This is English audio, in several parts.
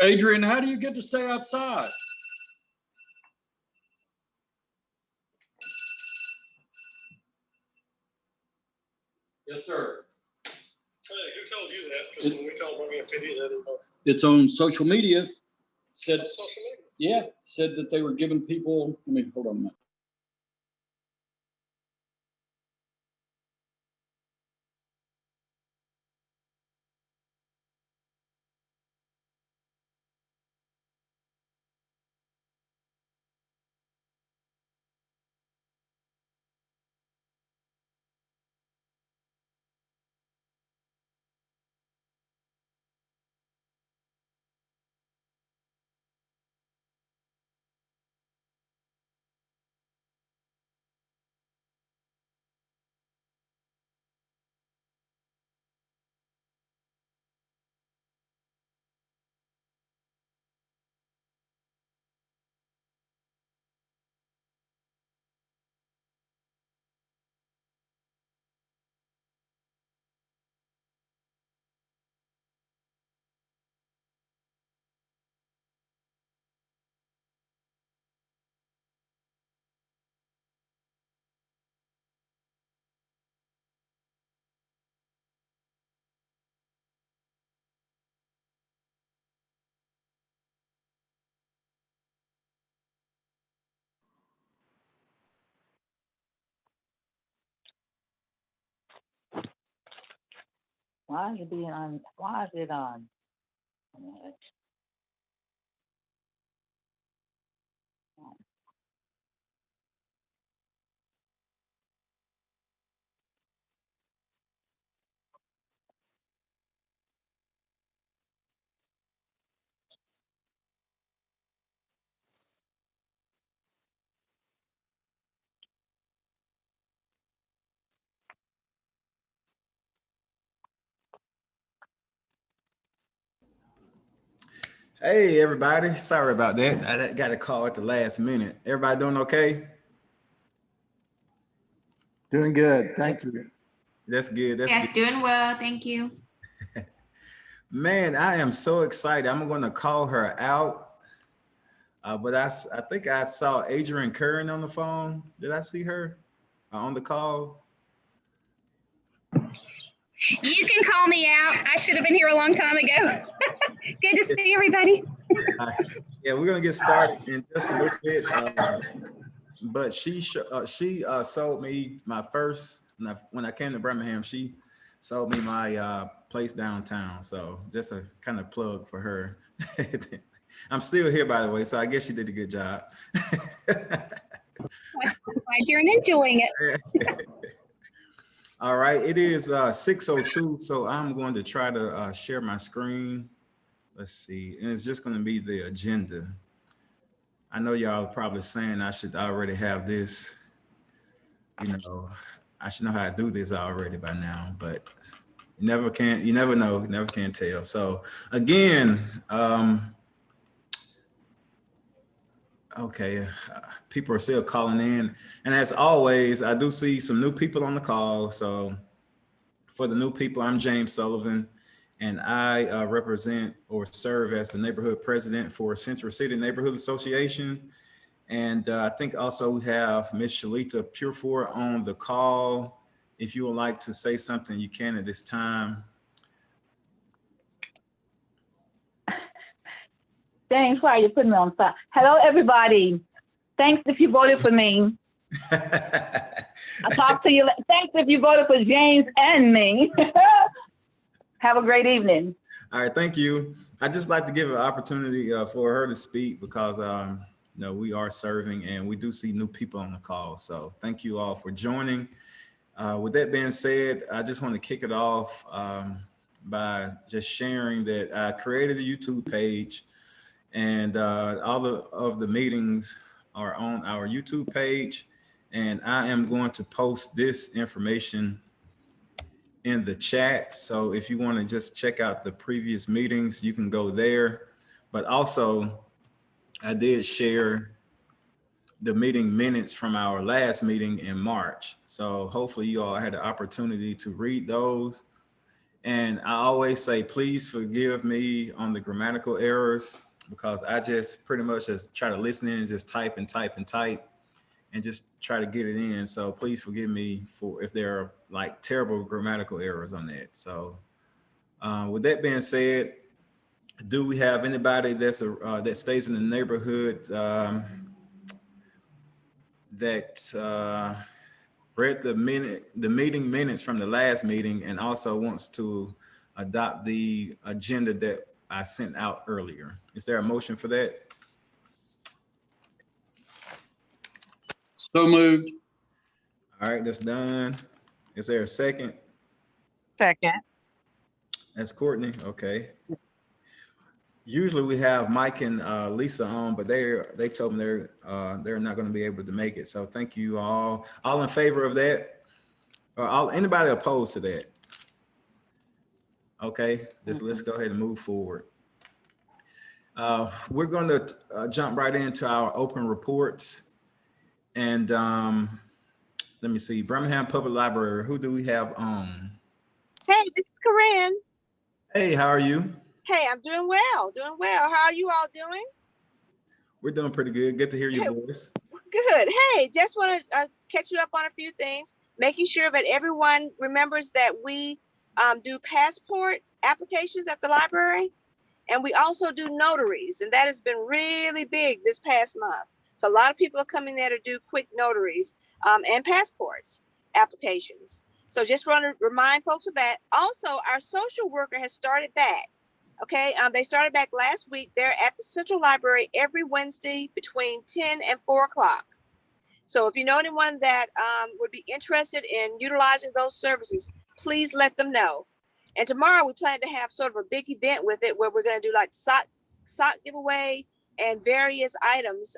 Adrian, how do you get to stay outside? Yes, sir. Hey, who told you that? Because when we told Bobby and Fiddy the other day. It's on social media. Said, Social media. yeah, said that they were giving people, I mean, hold on a minute. Why is it being on? Why is it on? Hey, everybody. Sorry about that. I got a call at the last minute. Everybody doing okay? Doing good. Thank you. That's good. That's Yes, good. doing well. Thank you. Man, I am so excited. I'm going to call her out. But I think I saw Adrian Curran on the phone. Did I see her on the call? You can call me out. I should have been here a long time ago. Good to see everybody. Yeah, we're going to get started in just a little bit. But she sold me my first, when I came to Birmingham, she sold me my place downtown. So just a kind of plug for her. I'm still here, by the way, so I guess she did a good job. I'm glad you're enjoying it. All right, it is 6:02, so I'm going to try to share my screen. Let's see, and it's just going to be the agenda. I know y'all are probably saying I should already have this, you know, I should know how to do this already by now, but you never know, you never can tell. So again, okay, people are still calling in. And as always, I do see some new people on the call. So for the new people, I'm James Sullivan, and I represent or serve as the neighborhood president for Central City Neighborhood Association. And I think also we have Ms. Shalita Purefort on the call. If you would like to say something, you can at this time. James, why are you putting me on fire? Hello, everybody. Thanks if you voted for me. I'll talk to you. Thanks if you voted for James and me. Have a great evening. All right, thank you. I'd just like to give an opportunity for her to speak because you know, we are serving and we do see new people on the call. So thank you all for joining. With that being said, I just want to kick it off by just sharing that I created a YouTube page, and all of the meetings are on our YouTube page. And I am going to post this information in the chat. So if you want to just check out the previous meetings, you can go there. But also, I did share the meeting minutes from our last meeting in March. So hopefully you all had the opportunity to read those. And I always say, please forgive me on the grammatical errors, because I just pretty much just try to listen in and just type and type and type and just try to get it in. So please forgive me for if there are like terrible grammatical errors on that. So with that being said, do we have anybody that stays in the neighborhood that read the meeting minutes from the last meeting and also wants to adopt the agenda that I sent out earlier? Is there a motion for that? So moved. All right, that's done. Is there a second? Second. That's Courtney. Okay. Usually we have Mike and Lisa on, but they told me they're not going to be able to make it. So thank you all. All in favor of that? Or anybody opposed to that? Okay, let's go ahead and move forward. We're going to jump right into our open reports. And let me see, Birmingham Public Library, who do we have on? Hey, this is Corinne. Hey, how are you? Hey, I'm doing well, doing well. How are you all doing? We're doing pretty good. Good to hear your voice. Good. Hey, just want to catch you up on a few things, making sure that everyone remembers that we do passports applications at the library, and we also do notaries, and that has been really big this past month. So a lot of people are coming there to do quick notaries and passports applications. So just want to remind folks of that. Also, our social worker has started back. Okay, they started back last week. They're at the Central Library every Wednesday between 10 and 4 o'clock. So if you know anyone that would be interested in utilizing those services, please let them know. And tomorrow we plan to have sort of a big event with it where we're going to do like sock giveaway and various items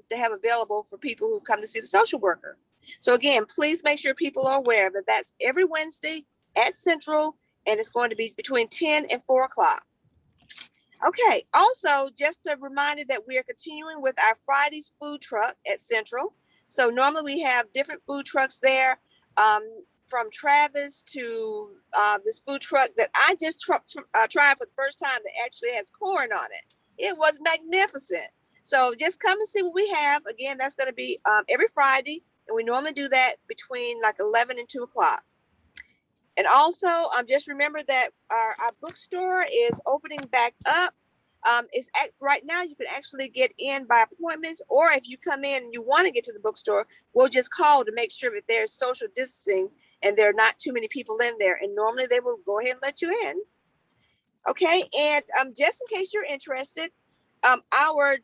to have available for people who come to see the social worker. So again, please make sure people are aware that that's every Wednesday at Central, and it's going to be between 10 and 4 o'clock. Okay, also just a reminder that we are continuing with our Friday's food truck at Central. So normally we have different food trucks there, from Travis to this food truck that I just tried for the first time that actually has corn on it. It was magnificent. So just come and see what we have. Again, that's going to be every Friday, and we normally do that between like 11 and 2 o'clock. And also, just remember that our bookstore is opening back up. Right now, you can actually get in by appointments, or if you come in and you want to get to the bookstore, we'll just call to make sure that there's social distancing and there are not too many people in there. And normally they will go ahead and let you in. Okay, and just in case you're interested, our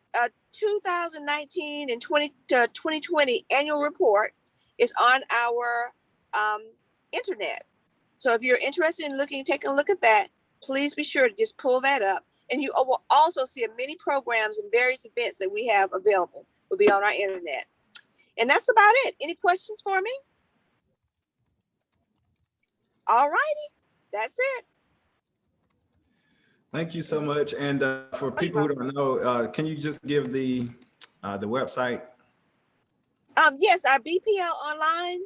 2019 and 2020 annual report is on our internet. So if you're interested in taking a look at that, please be sure to just pull that up. And you will also see many programs and various events that we have available will be on our internet. And that's about it. Any questions for me? All righty, that's it. Thank you so much. And for people who don't know, can you just give the website? Yes, our BPL online.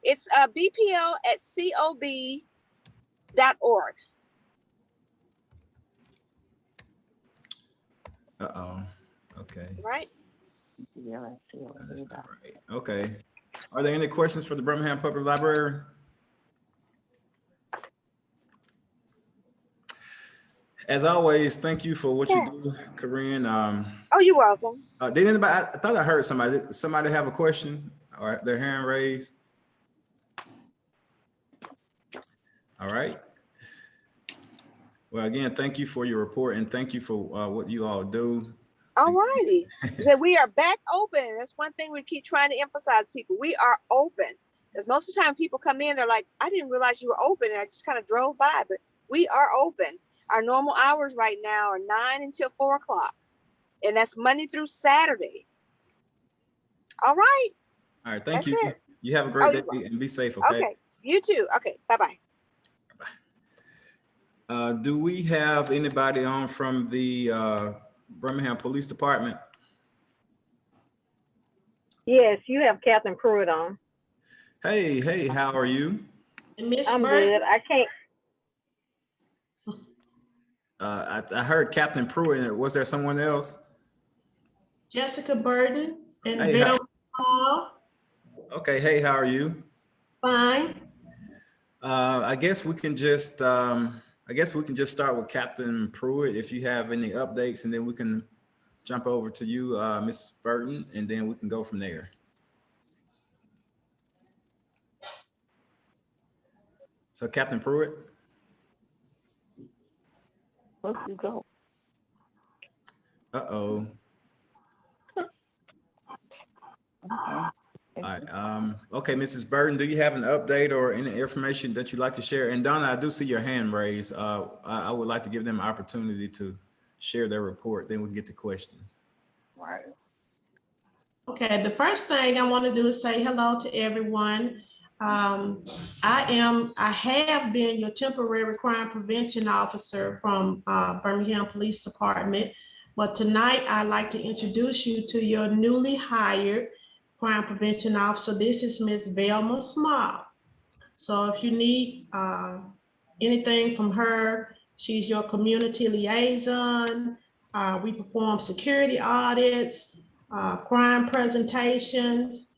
It's bpl@cob.org. Uh-oh. Okay. Right? That's not right. Okay. Are there any questions for the Birmingham Public Library? As always, thank you for what you do, Corinne. Oh, you're welcome. Did anybody? I thought I heard somebody. Did somebody have a question or their hand raised? All right. Well, again, thank you for your report and thank you for what you all do. All righty. So we are back open. That's one thing we keep trying to emphasize to people. We are open. Because most of the time people come in, they're like, I didn't realize you were open. And I just kind of drove by, but we are open. Our normal hours right now are 9 until 4 o'clock. And that's Monday through Saturday. All right. All right. Thank That's you. it. You have a great day and be safe. Okay. Okay. You too. Okay. Bye-bye. Do we have anybody on from the Birmingham Police Department? Yes, you have Captain Pruitt on. Hey, how are you? Miss I'm Burke, good. I can't. I heard Captain Pruitt. Was there someone else? Jessica Burden and Hey, Bill Hall. Okay. Hey, how are you? Fine. I guess we can just start with Captain Pruitt if you have any updates, and then we can jump over to you, Ms. Burton, and then we can go from there. So Captain Pruitt. Let's go. Uh-oh. Okay. All right. Okay, Mrs. Burton, do you have an update or any information that you'd like to share? And Donna, I do see your hand raised. I would like to give them an opportunity to share their report. Then we can get to questions. Right. Okay, the first thing I want to do is say hello to everyone. I have been your temporary crime prevention officer from Birmingham Police Department, but tonight I'd like to introduce you to your newly hired crime prevention officer. This is Ms. Velma Small. So if you need anything from her, she's your community liaison. We perform security audits, crime presentations.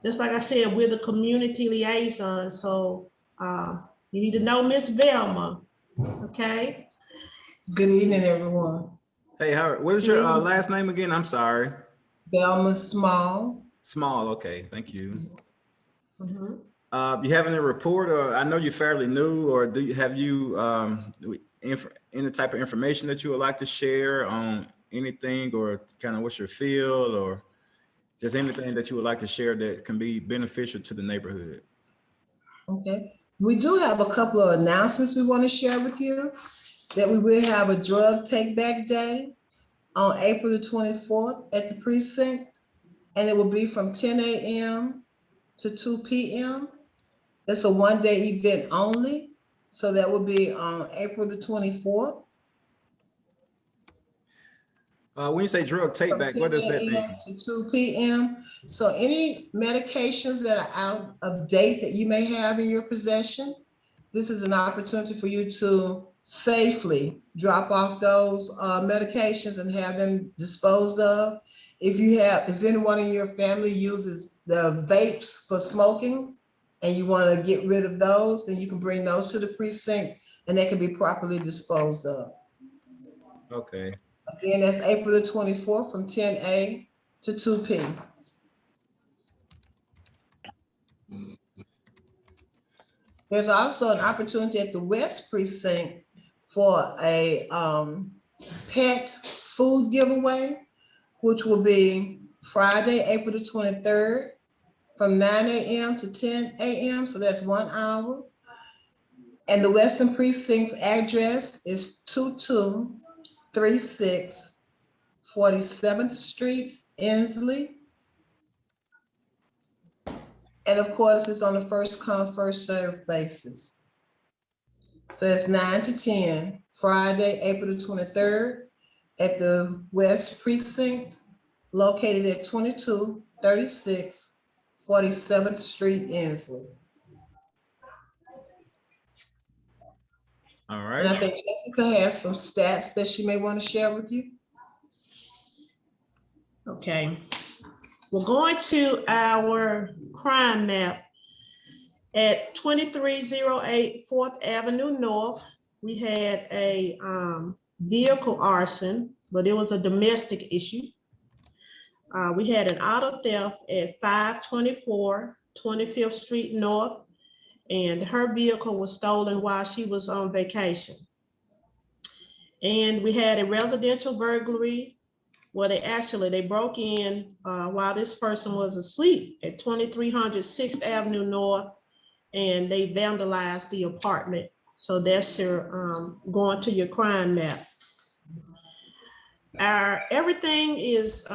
Just like I said, we're the community liaison. So you need to know Miss Velma, okay? Good evening, everyone. Hey, what is your last name again? I'm sorry. Velma Small. Small. Okay, thank you. Mm-hmm. You have any report, or I know you're fairly new, or have you any type of information that you would like to share on anything, or kind of what's your field, or just anything that you would like to share that can be beneficial to the neighborhood? Okay. We do have a couple of announcements we want to share with you. That we will have a drug take back day on April the 24th at the precinct, and it will be from 10 a.m. to 2 p.m. It's a one-day event only, so that will be on April the 24th. When you say drug take back, what does that mean? To 2 p.m. So any medications that are out of date that you may have in your possession, this is an opportunity for you to safely drop off those medications and have them disposed of. If anyone in your family uses the vapes for smoking and you want to get rid of those, then you can bring those to the precinct and they can be properly disposed of. Okay. Again, that's April the 24th from 10 a to 2 p. There's also an opportunity at the West Precinct for a pet food giveaway, which will be Friday, April the 23rd from 9 a.m. to 10 a.m. So that's 1 hour. And the Western Precinct's address is 2236 47th Street, Inslee. And of course, it's on a first come, first served basis. So it's 9 to 10, Friday, April the 23rd at the West Precinct, located at 2236 47th Street, Inslee. All right. And I think Jessica has some stats that she may want to share with you. Okay. We're going to our crime map at 2308 4th Avenue North. We had a vehicle arson, but it was a domestic issue. We had an auto theft at 524 25th Street North, and her vehicle was stolen while she was on vacation. And we had a residential burglary where they broke in while this person was asleep at 2300 6th Avenue North, and they vandalized the apartment. So that's your going to your crime map. Everything is,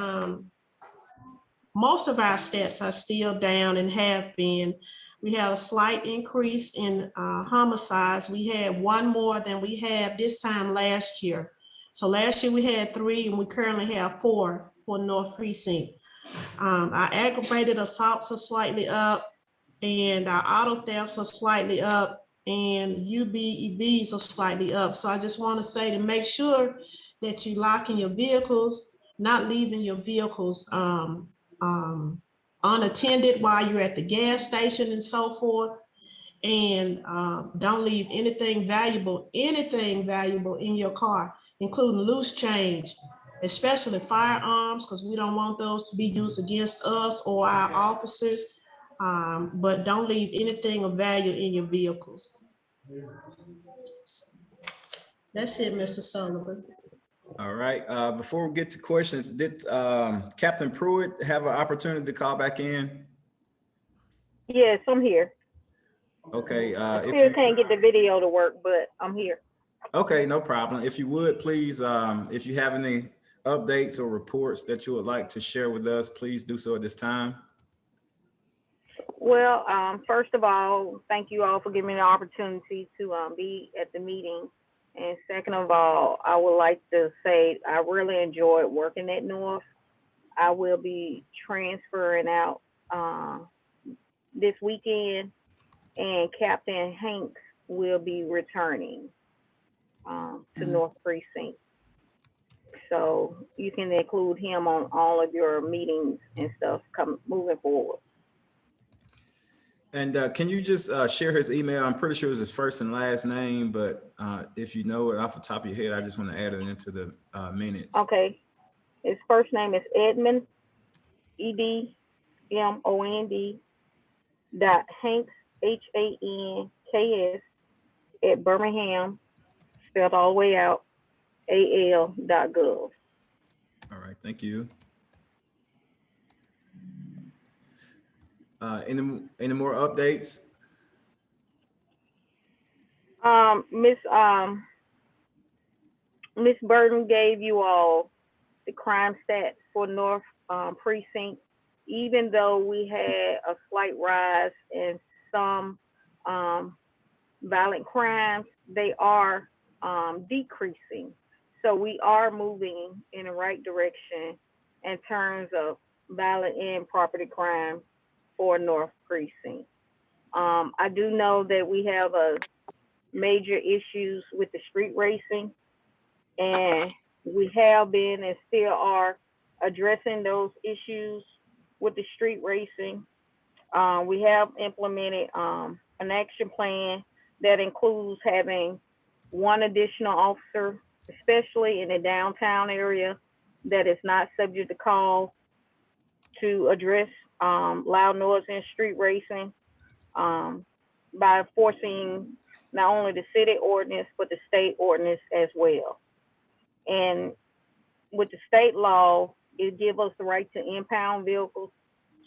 most of our stats are still down and have been. We had a slight increase in homicides. We had one more than we had this time last year. So last year we had 3 and we currently have 4 for North Precinct. Our aggravated assaults are slightly up and our auto thefts are slightly up, and UBEVs are slightly up. So I just want to say to make sure that you lock in your vehicles, not leaving your vehicles unattended while you're at the gas station and so forth. And don't leave anything valuable in your car, including loose change, especially firearms, because we don't want those to be used against us or our officers. But don't leave anything of value in your vehicles. That's it, Mr. Sullivan. All right. Before we get to questions, did Captain Pruitt have an opportunity to call back in? Yes, I'm here. Okay. I still can't get the video to work, but I'm here. Okay, no problem. If you would, please, if you have any updates or reports that you would like to share with us, please do so at this time. Well, first of all, thank you all for giving me the opportunity to be at the meeting. And second of all, I would like to say I really enjoyed working at North. I will be transferring out this weekend, and Captain Hanks will be returning to North Precinct. So you can include him on all of your meetings and stuff moving forward. And can you just share his email? I'm pretty sure it's his first and last name, but if you know it off the top of your head, I just want to add it into the minutes. Okay. His first name is Edmond, EDMOND, Hanks, HANKS, at Birmingham, spelled all the way out, AL.gov. All right, thank you. Any more updates? Miss Burton gave you all the crime stats for North Precinct. Even though we had a slight rise in some violent crimes, they are decreasing. So we are moving in the right direction in terms of violent and property crime for North Precinct. I do know that we have major issues with the street racing, and we have been and still are addressing those issues with the street racing. We have implemented an action plan that includes having one additional officer, especially in the downtown area, that is not subject to call, to address loud noise and street racing by enforcing not only the city ordinance, but the state ordinance as well. And with the state law, it gives us the right to impound vehicles.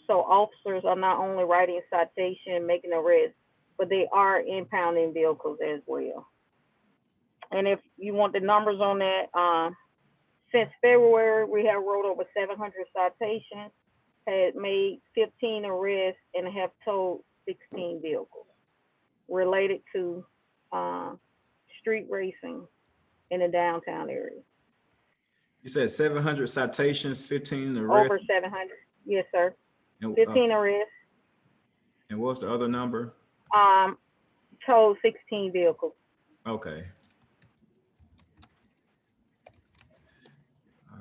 So officers are not only writing a citation, making arrests, but they are impounding vehicles as well. And if you want the numbers on that, since February, we have wrote over 700 citations, had made 15 arrests, and have towed 16 vehicles related to street racing in the downtown area. You said 700 citations, 15 arrests? Over 700, yes, sir. And, 15 arrests. And what's the other number? Towed 16 vehicles. Okay.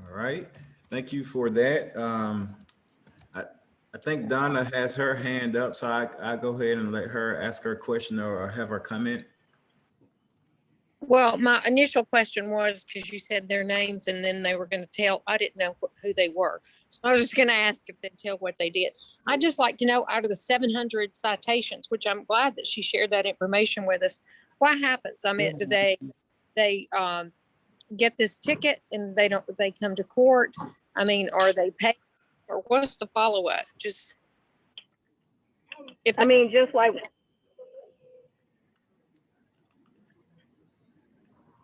All right, thank you for that. I think Donna has her hand up, so I go ahead and let her ask her question or have her comment. Well, my initial question was, because you said their names and then they were going to tell, I didn't know who they were. So I was just going to ask if they'd tell what they did. I'd just like to know, out of the 700 citations, which I'm glad that she shared that information with us, what happens? I mean, do they get this ticket and they come to court? I mean, are they paid, or what's the follow-up? Just, I mean, just like,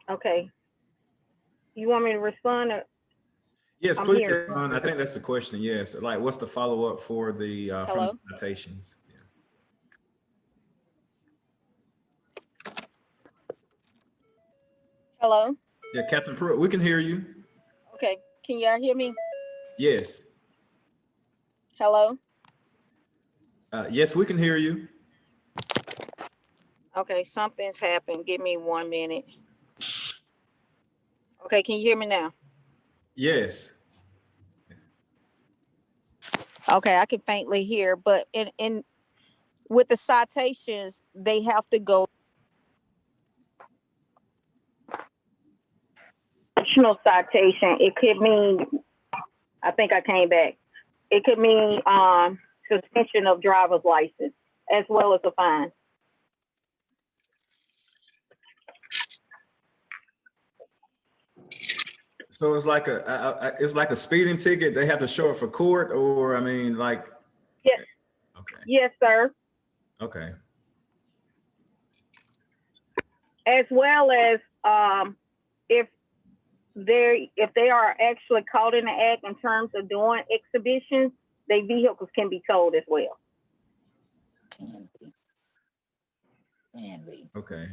okay. You want me to respond? Or? Yes, I'm please here. respond. I think that's the question. Yes, like what's the follow-up for the from the citations? Yeah. Hello? Yeah, Captain Pruitt, we can hear you. Okay, can y'all hear me? Yes. Hello? Yes, we can hear you. Okay, something's happened. Give me 1 minute. Okay, can you hear me now? Yes. Okay, I can faintly hear, but in with the citations, they have to go. Additional citation, it could mean, I think I came back. It could mean suspension of driver's license as well as a fine. So it's like a speeding ticket. They have to show up for court, or I mean, like. Yes. Okay. Yes, sir. Okay. As well as if they are actually caught in the act in terms of doing exhibitions, their vehicles can be towed as well. Okay.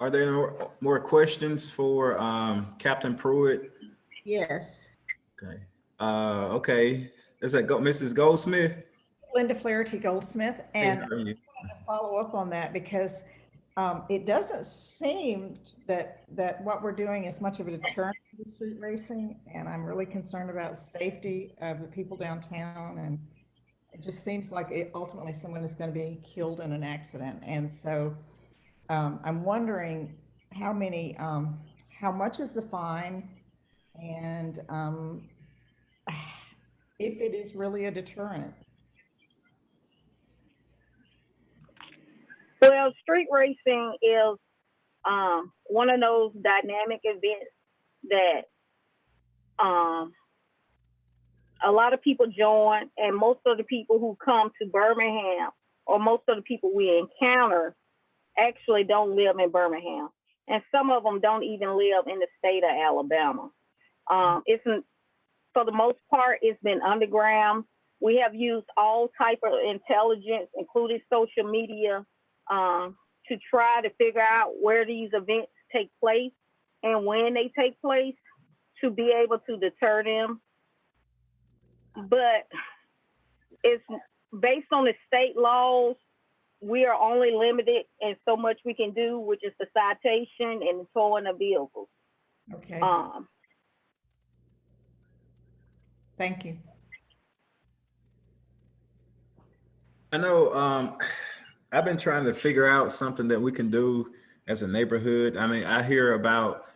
Are there more questions for Captain Pruitt? Yes. Okay. Okay. Is that Mrs. Goldsmith? Linda Flaherty Goldsmith, and Hey, how are you? follow up on that because it doesn't seem that what we're doing is much of a deterrent to the street racing, and I'm really concerned about safety of the people downtown, and it just seems like ultimately someone is going to be killed in an accident. And so I'm wondering how much is the fine, and if it is really a deterrent. Well, street racing is one of those dynamic events that a lot of people join, and most of the people who come to Birmingham, or most of the people we encounter, actually don't live in Birmingham, and some of them don't even live in the state of Alabama. For the most part, it's been underground. We have used all type of intelligence, including social media, to try to figure out where these events take place and when they take place to be able to deter them. But it's based on the state laws. We are only limited in so much we can do, which is the citation and the towing of vehicles. Okay. Thank you. I know I've been trying to figure out something that we can do as a neighborhood. I mean, I hear about,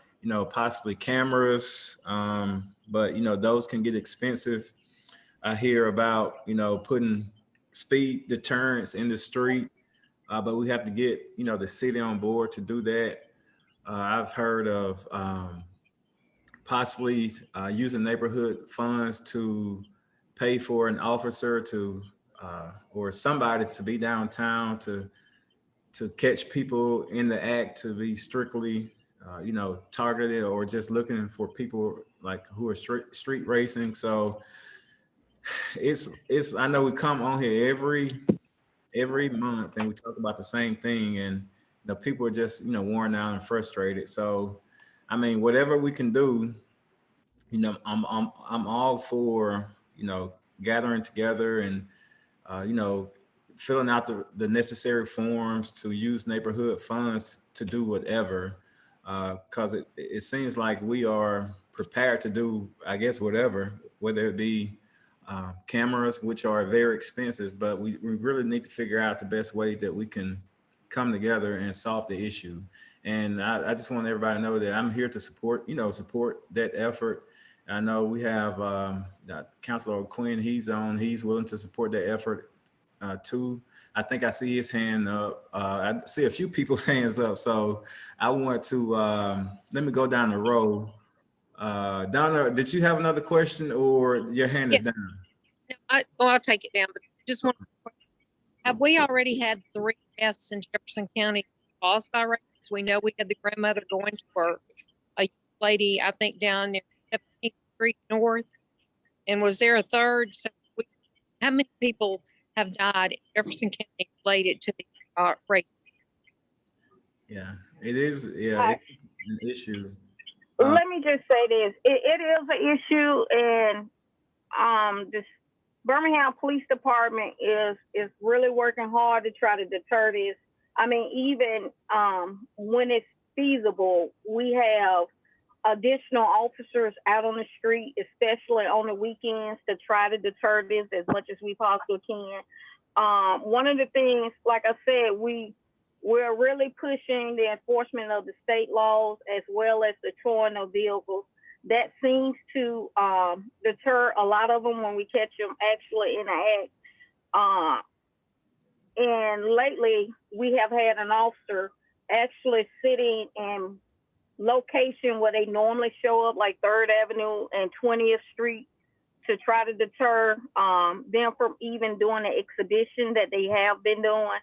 possibly cameras, but, those can get expensive. I hear about, putting speed deterrents in the street, but we have to get, the city on board to do that. I've heard of possibly using neighborhood funds to pay for an officer or somebody to be downtown to catch people in the act, to be strictly, targeted, or just looking for people like who are street racing. So I know we come on here every month and we talk about the same thing, and people are just worn out and frustrated. So I mean, whatever we can do, I'm all for gathering together and filling out the necessary forms to use neighborhood funds to do whatever, because it seems like we are prepared to do, I guess, whatever, whether it be cameras, which are very expensive, but we really need to figure out the best way that we can come together and solve the issue. And I just want everybody to know that I'm here to support that effort. I know we have Councilor Quinn, he's willing to support that effort too. I think I see his hand up. I see a few people's hands up. So I want to, let me go down the row. Donna, did you have another question, or your hand is down? No, I'll take it down, but just one. Have we already had 3 deaths in Jefferson County caused by race? We know we had the grandmother going to work, a lady, I think, down near 17th Street North. And was there a third? So how many people have died in Jefferson County related to the race? Yeah, it is. Yeah, it's an issue. Let me just say this. It is an issue, and Birmingham Police Department is really working hard to try to deter this. I mean, even when it's feasible, we have additional officers out on the street, especially on the weekends, to try to deter this as much as we possibly can. One of the things, like I said, we're really pushing the enforcement of the state laws as well as the towing of vehicles. That seems to deter a lot of them when we catch them actually in the act. And lately, we have had an officer actually sitting in location where they normally show up, like 3rd Avenue and 20th Street, to try to deter them from even doing the exhibition that they have been doing.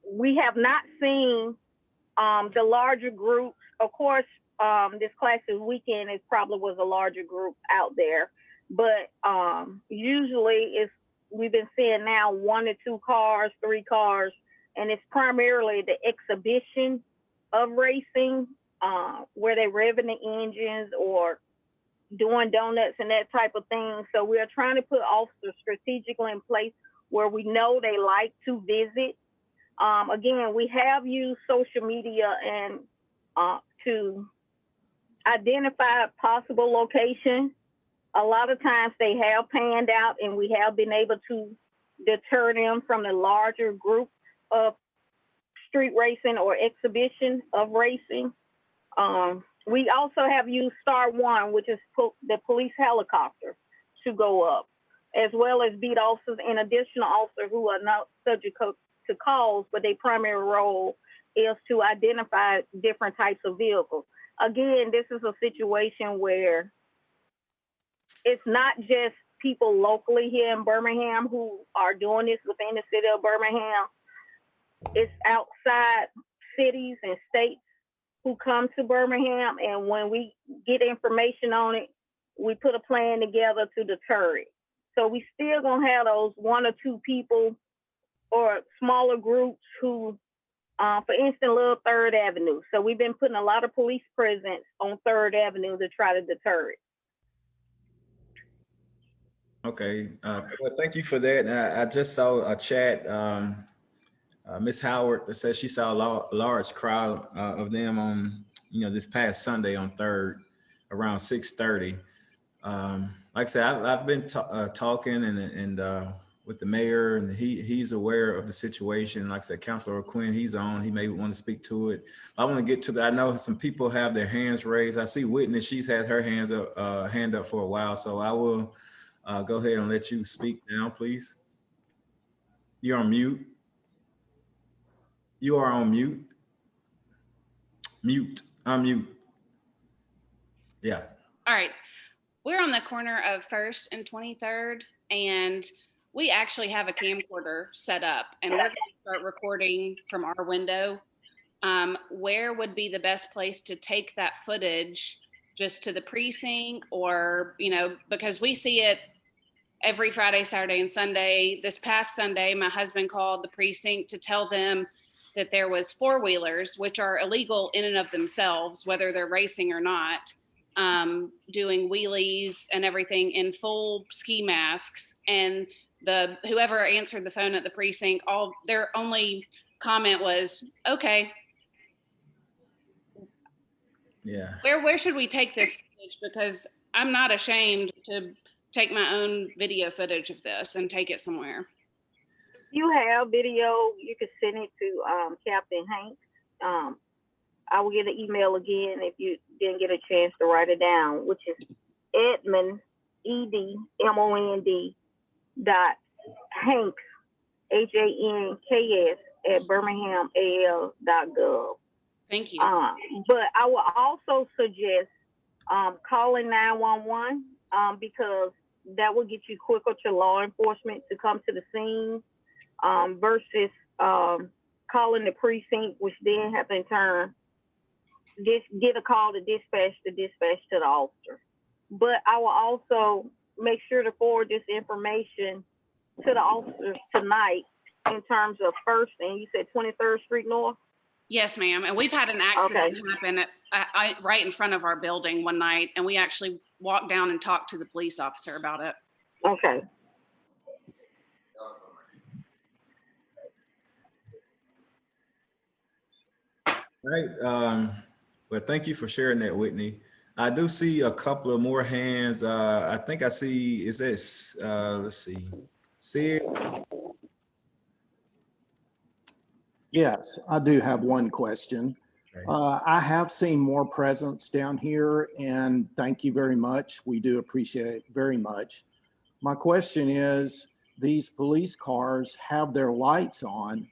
We have not seen the larger groups. Of course, this Classic Weekend probably was a larger group out there, but usually we've been seeing now 1 to 2 cars, 3 cars, and it's primarily the exhibition of racing, where they're revving the engines or doing donuts and that type of thing. So we are trying to put officers strategically in place where we know they like to visit. Again, we have used social media and to identify possible location. A lot of times they have panned out, and we have been able to deter them from the larger group of street racing or exhibition of racing. We also have used Star One, which is the police helicopter, to go up, as well as beat officers and additional officers who are not subject to calls, but their primary role is to identify different types of vehicles. Again, this is a situation where it's not just people locally here in Birmingham who are doing this within the city of Birmingham. It's outside cities and states who come to Birmingham, and when we get information on it, we put a plan together to deter it. So we still gonna have those 1 or 2 people or smaller groups who, for instance, love 3rd Avenue. So we've been putting a lot of police presence on 3rd Avenue to try to deter it. Okay, well, thank you for that. I just saw a chat, Miss Howard, that says she saw a large crowd of them on, this past Sunday on 3rd around 6:30. Like I said, I've been talking and with the mayor, and he's aware of the situation. Like I said, Councilor Quinn, he's on. He may want to speak to it. I want to get to that. I know some people have their hands raised. I see Whitney; she's had her hand up for a while. So I will go ahead and let you speak now, please. You're on mute. You are on mute. Mute. Unmute. Yeah. All right. We're on the corner of 1st and 23rd, and we actually have a camcorder set up, and we're going to start recording from our window. Where would be the best place to take that footage? Just to the precinct, or, because we see it every Friday, Saturday, and Sunday. This past Sunday, my husband called the precinct to tell them that there was 4-wheelers, which are illegal in and of themselves, whether they're racing or not, doing wheelies and everything in full ski masks. And whoever answered the phone at the precinct, their only comment was, okay. Yeah. Where should we take this footage? Because I'm not ashamed to take my own video footage of this and take it somewhere. If you have video, you can send it to Captain Hanks. I will get an email again if you didn't get a chance to write it down, which is Edmond, EDMOND .Hanks, HANKS @birminghamal.gov. Thank you. But I will also suggest calling 911 because that will get you quicker to law enforcement to come to the scene versus calling the precinct, which then have in turn get a call to dispatch to the officer. But I will also make sure to forward this information to the officers tonight in terms of 1st and you said 23rd Street North? Yes, ma'am. And we've had an accident happen right in front of our building one night, and we actually walked down and talked to the police officer about it. Okay. Right. Well, thank you for sharing that, Whitney. I do see a couple of more hands. I think I see, is this, let's see. Sid? Yes, I do have one question. Okay. I have seen more presence down here, and thank you very much. We do appreciate it very much. My question is, these police cars have their lights on,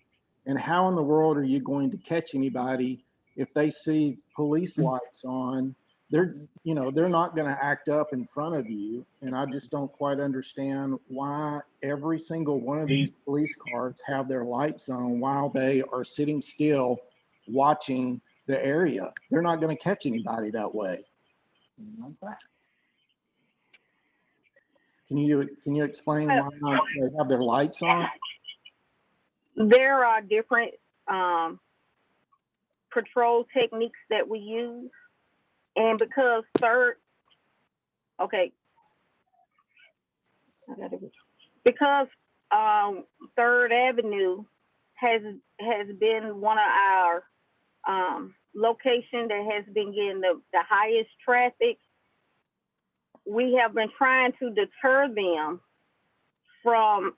and how in the world are you going to catch anybody if they see police lights on? They're not going to act up in front of you, and I just don't quite understand why every single one of these police cars have their lights on while they are sitting still watching the area. They're not going to catch anybody that way. Can you explain why not they have their lights on? There are different patrol techniques that we use. And because because Third Avenue has been one of our location that has been getting the highest traffic, we have been trying to deter them from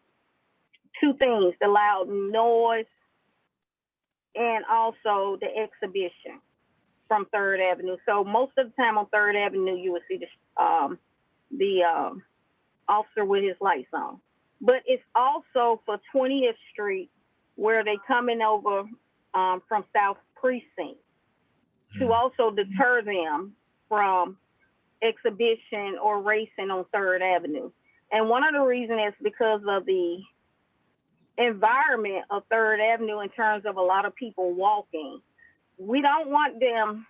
two things: the loud noise and also the exhibition from Third Avenue. So most of the time on Third Avenue, you will see the officer with his lights on. But it's also for 20th Street where they coming over from South Precinct to also deter them from exhibition or racing on Third Avenue. And one of the reasons is because of the environment of Third Avenue in terms of a lot of people walking. We don't want them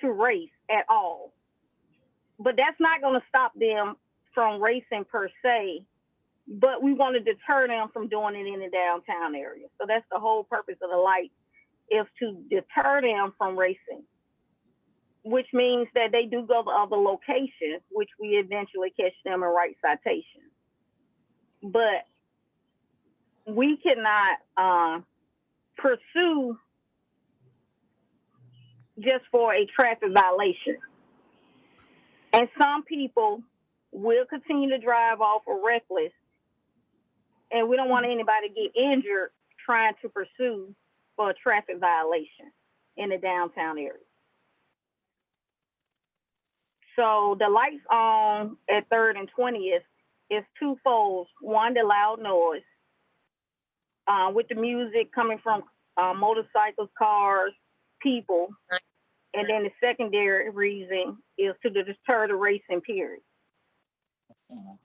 to race at all, but that's not going to stop them from racing per se, but we want to deter them from doing it in the downtown area. So that's the whole purpose of the light, is to deter them from racing, which means that they do go to other locations, which we eventually catch them and write citations. But we cannot pursue just for a traffic violation. And some people will continue to drive off or reckless, and we don't want anybody to get injured trying to pursue for a traffic violation in the downtown area. So the lights on at 3rd and 20th is twofold. One, the loud noise with the music coming from motorcycles, cars, people. And then the secondary reason is to deter the racing period. All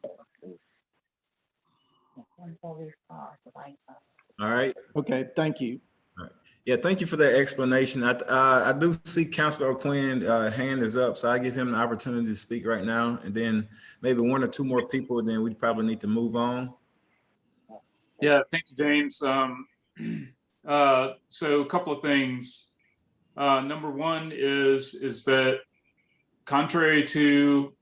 right. Okay, thank you. All right. Yeah, thank you for that explanation. I do see Councilor O'Quinn hand is up, so I give him the opportunity to speak right now, and then maybe one or two more people, and then we probably need to move on. Yeah, thank you, James. So a couple of things. Number one is that contrary to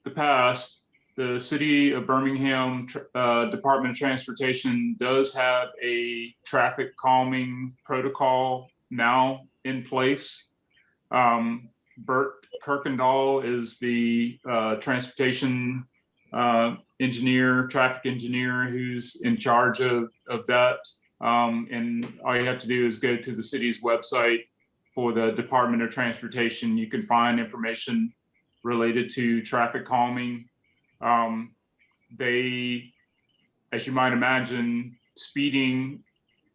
the past, the City of Birmingham Department of Transportation does have a traffic calming protocol now in place. Bert Kirkendall is the transportation traffic engineer who's in charge of that. And all you have to do is go to the city's website for the Department of Transportation. You can find information related to traffic calming. They, as you might imagine, speeding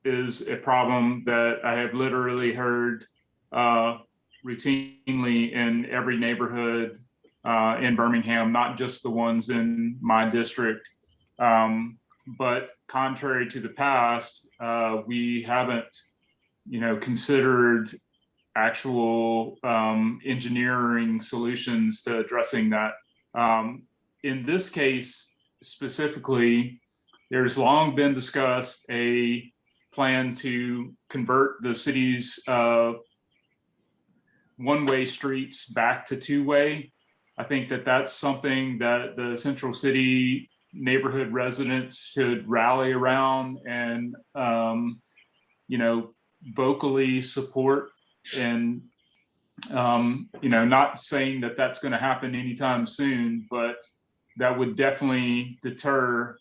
is a problem that I have literally heard routinely in every neighborhood in Birmingham, not just the ones in my district. But contrary to the past, we haven't, considered actual engineering solutions to addressing that. In this case specifically, there's long been discussed a plan to convert the city's one-way streets back to two-way. I think that that's something that the Central City neighborhood residents should rally around and, vocally support And, not saying that that's going to happen anytime soon, but that would definitely deter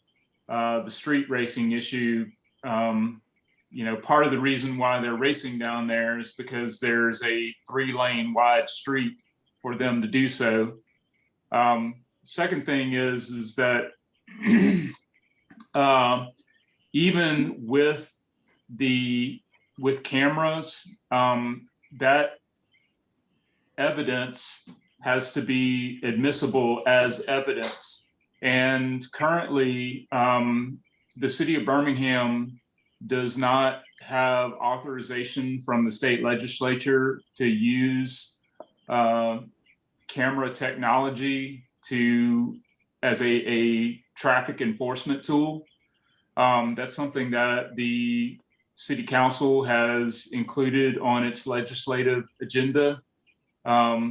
the street racing issue. Part of the reason why they're racing down there is because there's a 3-lane wide street for them to do so. Second thing is that even with cameras, that evidence has to be admissible as evidence. And currently, the city of Birmingham does not have authorization from the state legislature to use camera technology as a traffic enforcement tool. That's something that the city council has included on its legislative agenda,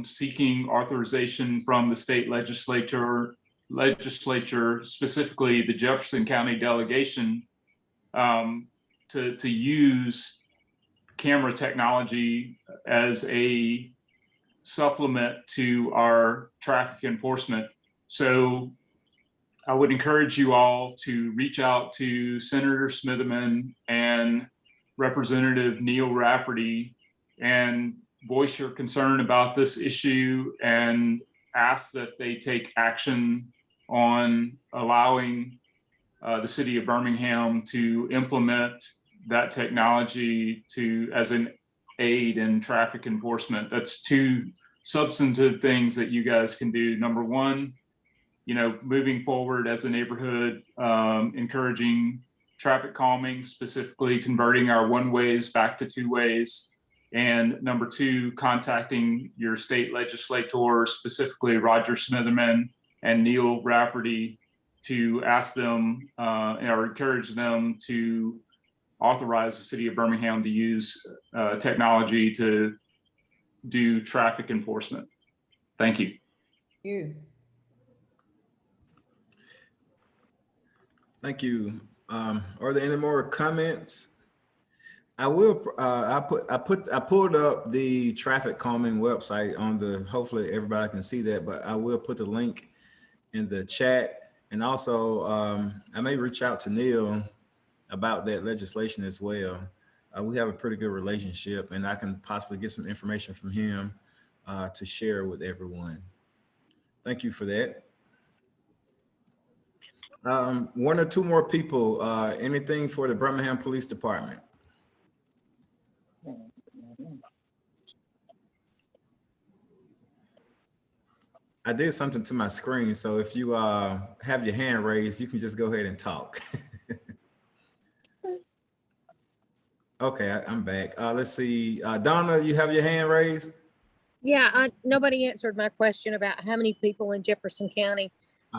seeking authorization from the state legislature, specifically the Jefferson County delegation, to use camera technology as a supplement to our traffic enforcement. So I would encourage you all to reach out to Senator Smitherman and Representative Neil Rafferty and voice your concern about this issue and ask that they take action on allowing the city of Birmingham to implement that technology as an aid in traffic enforcement. That's 2 substantive things that you guys can do. Number one, moving forward as a neighborhood, encouraging traffic calming, specifically converting our 1-ways back to 2-ways. And number 2, contacting your state legislator, specifically Roger Smitherman and Neil Rafferty, to ask them or encourage them to authorize the city of Birmingham to use technology to do traffic enforcement. Thank you. Thank you. Are there any more comments? I will. I pulled up the traffic calming website on the. Hopefully everybody can see that, but I will put the link in the chat. And also, I may reach out to Neil about that legislation as well. We have a pretty good relationship, and I can possibly get some information from him to share with everyone. Thank you for that. 1 or 2 more people. Anything for the Birmingham Police Department? I did something to my screen, so if you have your hand raised, you can just go ahead and talk. Okay, I'm back. Let's see. Donna, you have your hand raised? Yeah, nobody answered my question about how many people in Jefferson County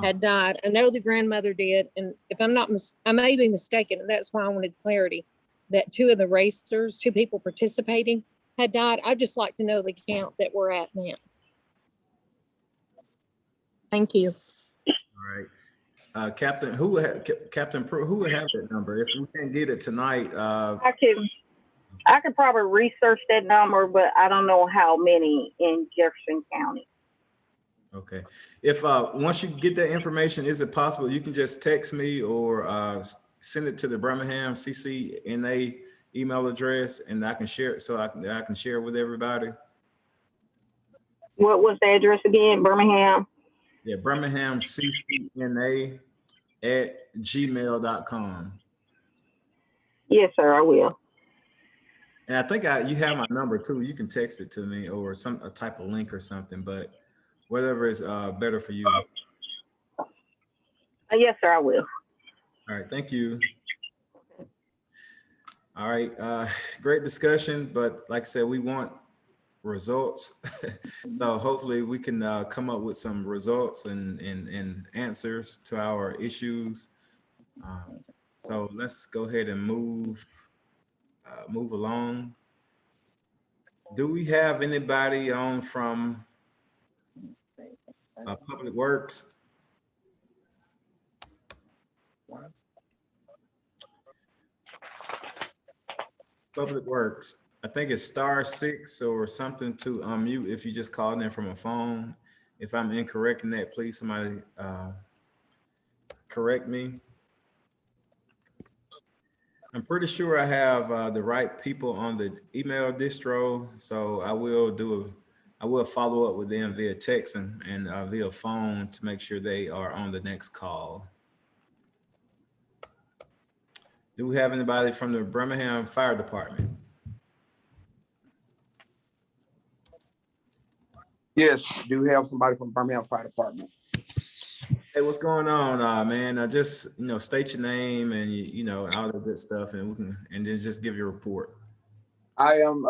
had died. I know the grandmother did, and if I'm not, I may be mistaken, and that's why I wanted clarity, that 2 of the racers, 2 people participating had died. I'd just like to know the count that we're at now. Thank you. All right. Captain, Captain Pro, who would have that number? If we can't get it tonight. I could probably research that number, but I don't know how many in Jefferson County. Okay. If once you get that information, is it possible you can just text me or send it to the Birmingham CCNA email address, and I can share it so I can share it with everybody? What was the address again? Birmingham? Yeah, Birmingham CCNA at gmail.com. Yes, sir, I will. And I think you have my number too. You can text it to me or a type of link or something, but whatever is better for you. Yes, sir, I will. All right, thank you. All right, great discussion, but like I said, we want results. So hopefully we can come up with some results and answers to our issues. So let's go ahead and move along. Do we have anybody on from Public Works? Public Works. I think it's *6 or something to unmute if you just called in from a phone. If I'm incorrect in that, please somebody correct me. I'm pretty sure I have the right people on the email distro, so I will follow up with them via text and via phone to make sure they are on the next call. Do we have anybody from the Birmingham Fire Department? Yes, do have somebody from Birmingham Fire Department. Hey, what's going on, man? Just state your name and you know all the good stuff, and then just give your report. I am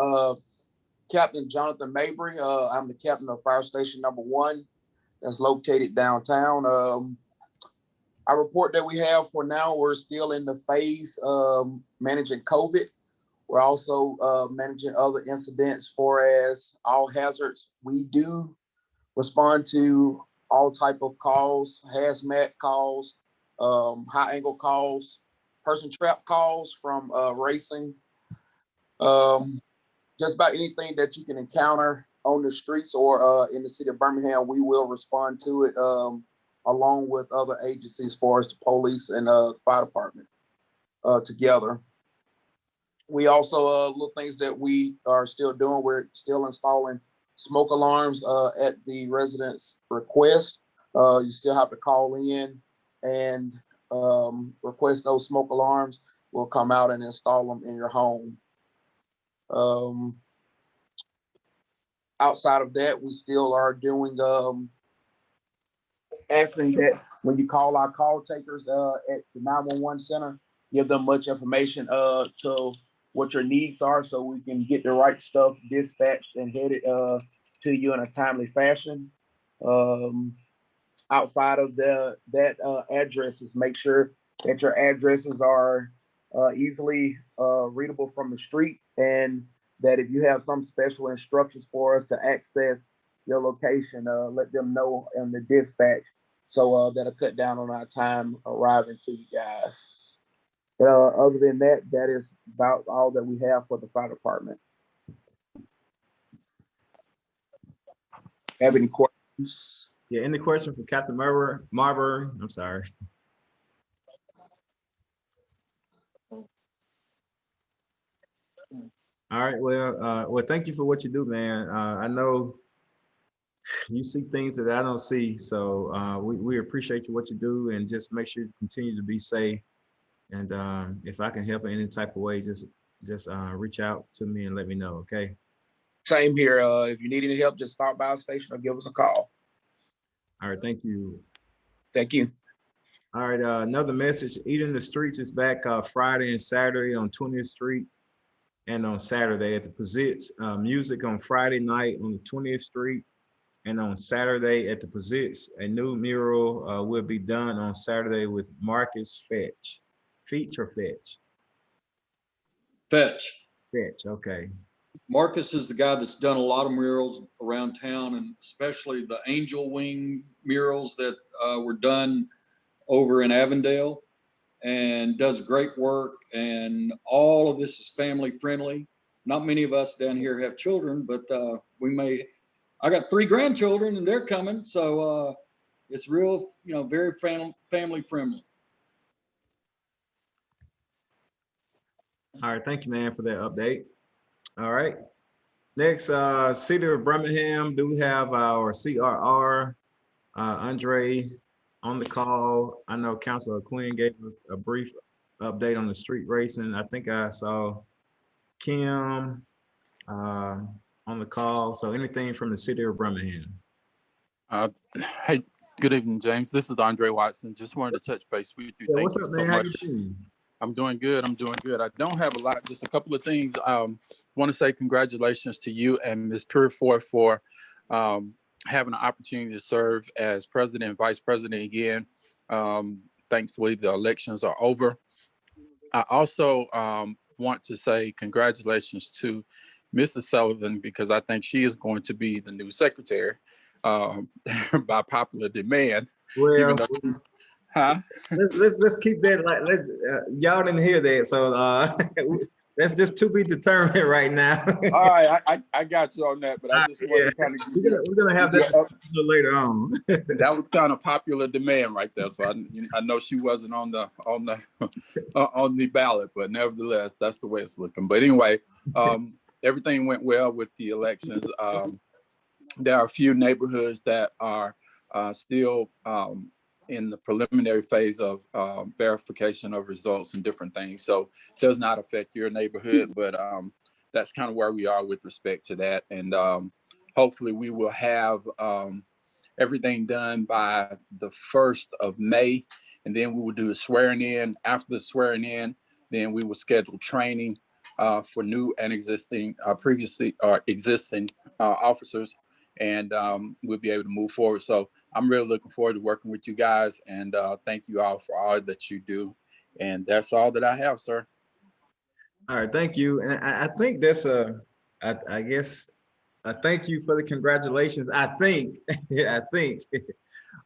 Captain Jonathan Mabry. I'm the captain of Fire Station Number 1 that's located downtown. Our report that we have for now, we're still in the phase of managing COVID. We're also managing other incidents for as all hazards. We do respond to all type of calls, hazmat calls, high angle calls, person trap calls from racing. Just about anything that you can encounter on the streets or in the city of Birmingham, we will respond to it along with other agencies as far as the police and fire department together. We also, little things that we are still doing, we're still installing smoke alarms at the residents' request. You still have to call in and request those smoke alarms. We'll come out and install them in your home. Outside of that, we still are doing asking that when you call our call takers at the 911 center, give them much information to what your needs are so we can get the right stuff dispatched and headed to you in a timely fashion. Outside of that addresses, make sure that your addresses are easily readable from the street, and that if you have some special instructions for us to access your location, let them know in the dispatch, so that'll cut down on our time arriving to you guys. Other than that, that is about all that we have for the fire department. Have any questions? Yeah, any question for Captain Marbury? I'm sorry. All right, well, thank you for what you do, man. I know you see things that I don't see, so we appreciate you what you do, and just make sure you continue to be safe. And if I can help in any type of way, just reach out to me and let me know, okay? Same here. If you need any help, just stop by our station or give us a call. All right, thank you. Thank you. All right, another message. Eating the Streets is back Friday and Saturday on 20th Street and on Saturday at the Pizitz. Music on Friday night on the 20th Street and on Saturday at the Pizitz. A new mural will be done on Saturday with Marcus Fetch. Feach or Fetch? Fetch. Fetch, okay. Marcus is the guy that's done a lot of murals around town, and especially the angel wing murals that were done over in Avondale, and does great work. And all of this is family friendly. Not many of us down here have children, but I got 3 grandchildren and they're coming. So it's real, very family friendly. All right, thank you, man, for that update. All right. Next, City of Birmingham, do we have our CRR, Andre, on the call? I know Councilor Quinn gave a brief update on the street racing. I think I saw Kim on the call. So anything from the City of Birmingham? Hey, good evening, James. This is Andre Watson. Just wanted to touch base with you. Yeah, Thank what's you up, so man? How much. you doing? I'm doing good. I'm doing good. I don't have a lot, just a couple of things. Want to say congratulations to you and Ms. Purifoy for having an opportunity to serve as president and vice president again. Thankfully, the elections are over. I also want to say congratulations to Mrs. Sullivan, because I think she is going to be the new secretary by popular demand. Well, huh? let's keep that, like, y'all didn't hear that, so That's just to be determined right now. All right, I got you on that, but I just wanted to kind of give you. We're gonna have that discussion a little later on. That was kind of popular demand right there. So I know she wasn't on the on the ballot, but nevertheless, that's the way it's looking. But anyway, everything went well with the elections. There are a few neighborhoods that are still in the preliminary phase of verification of results and different things. So it does not affect your neighborhood, but that's kind of where we are with respect to that. And hopefully we will have everything done by the 1st of May. And then we will do the swearing in. After the swearing in, then we will schedule training for new and existing, previously existing officers. And we'll be able to move forward. So I'm really looking forward to working with you guys, and thank you all for all that you do. And that's all that I have, sir. All right, thank you. And I think that's I guess I thank you for the congratulations. I think I think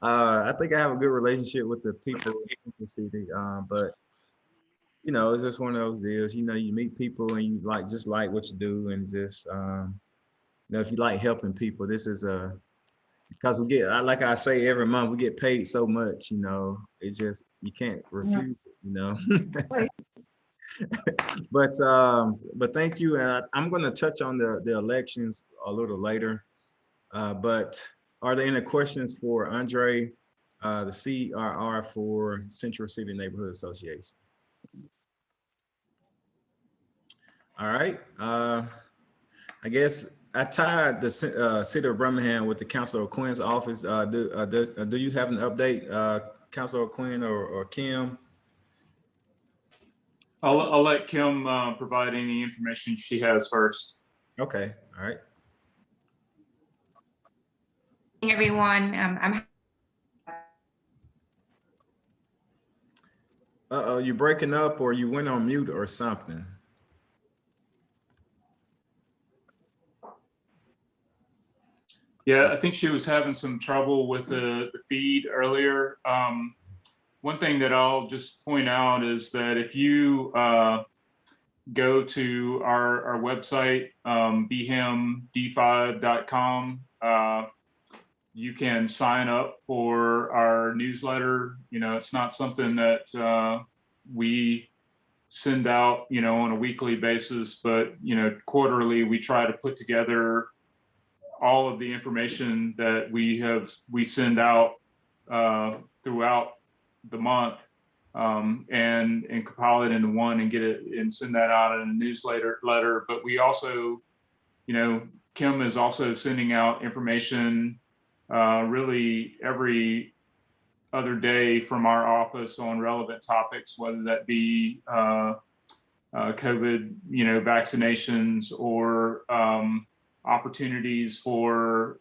I have a good relationship with the people in the city, but you know, it's just one of those deals. You know, you meet people and you just like what you do, and just you know, if you like helping people, this is because we get, like I say every month, we get paid so much, you know, it's just, you can't refuse it, you know. But thank you. I'm going to touch on the elections a little later. But are there any questions for Andre, the CRR for Central City Neighborhood Association? All right. I guess I tied the city of Birmingham with the Councilor Quinn's office. Do you have an update, Councilor Quinn or Kim? I'll let Kim provide any information she has first. Okay, all right. Everyone, I'm You breaking up, or you went on mute or something? Yeah, I think she was having some trouble with the feed earlier. One thing that I'll just point out is that if you go to our website, bhamd5.com, you can sign up for our newsletter. You know, it's not something that we send out, you know, on a weekly basis, but, you know, quarterly, we try to put together all of the information that we send out throughout the month, and compile it into one and get it and send that out in a newsletter. But we also, you know, Kim is also sending out information really every other day from our office on relevant topics, whether that be COVID, you know, vaccinations, or opportunities for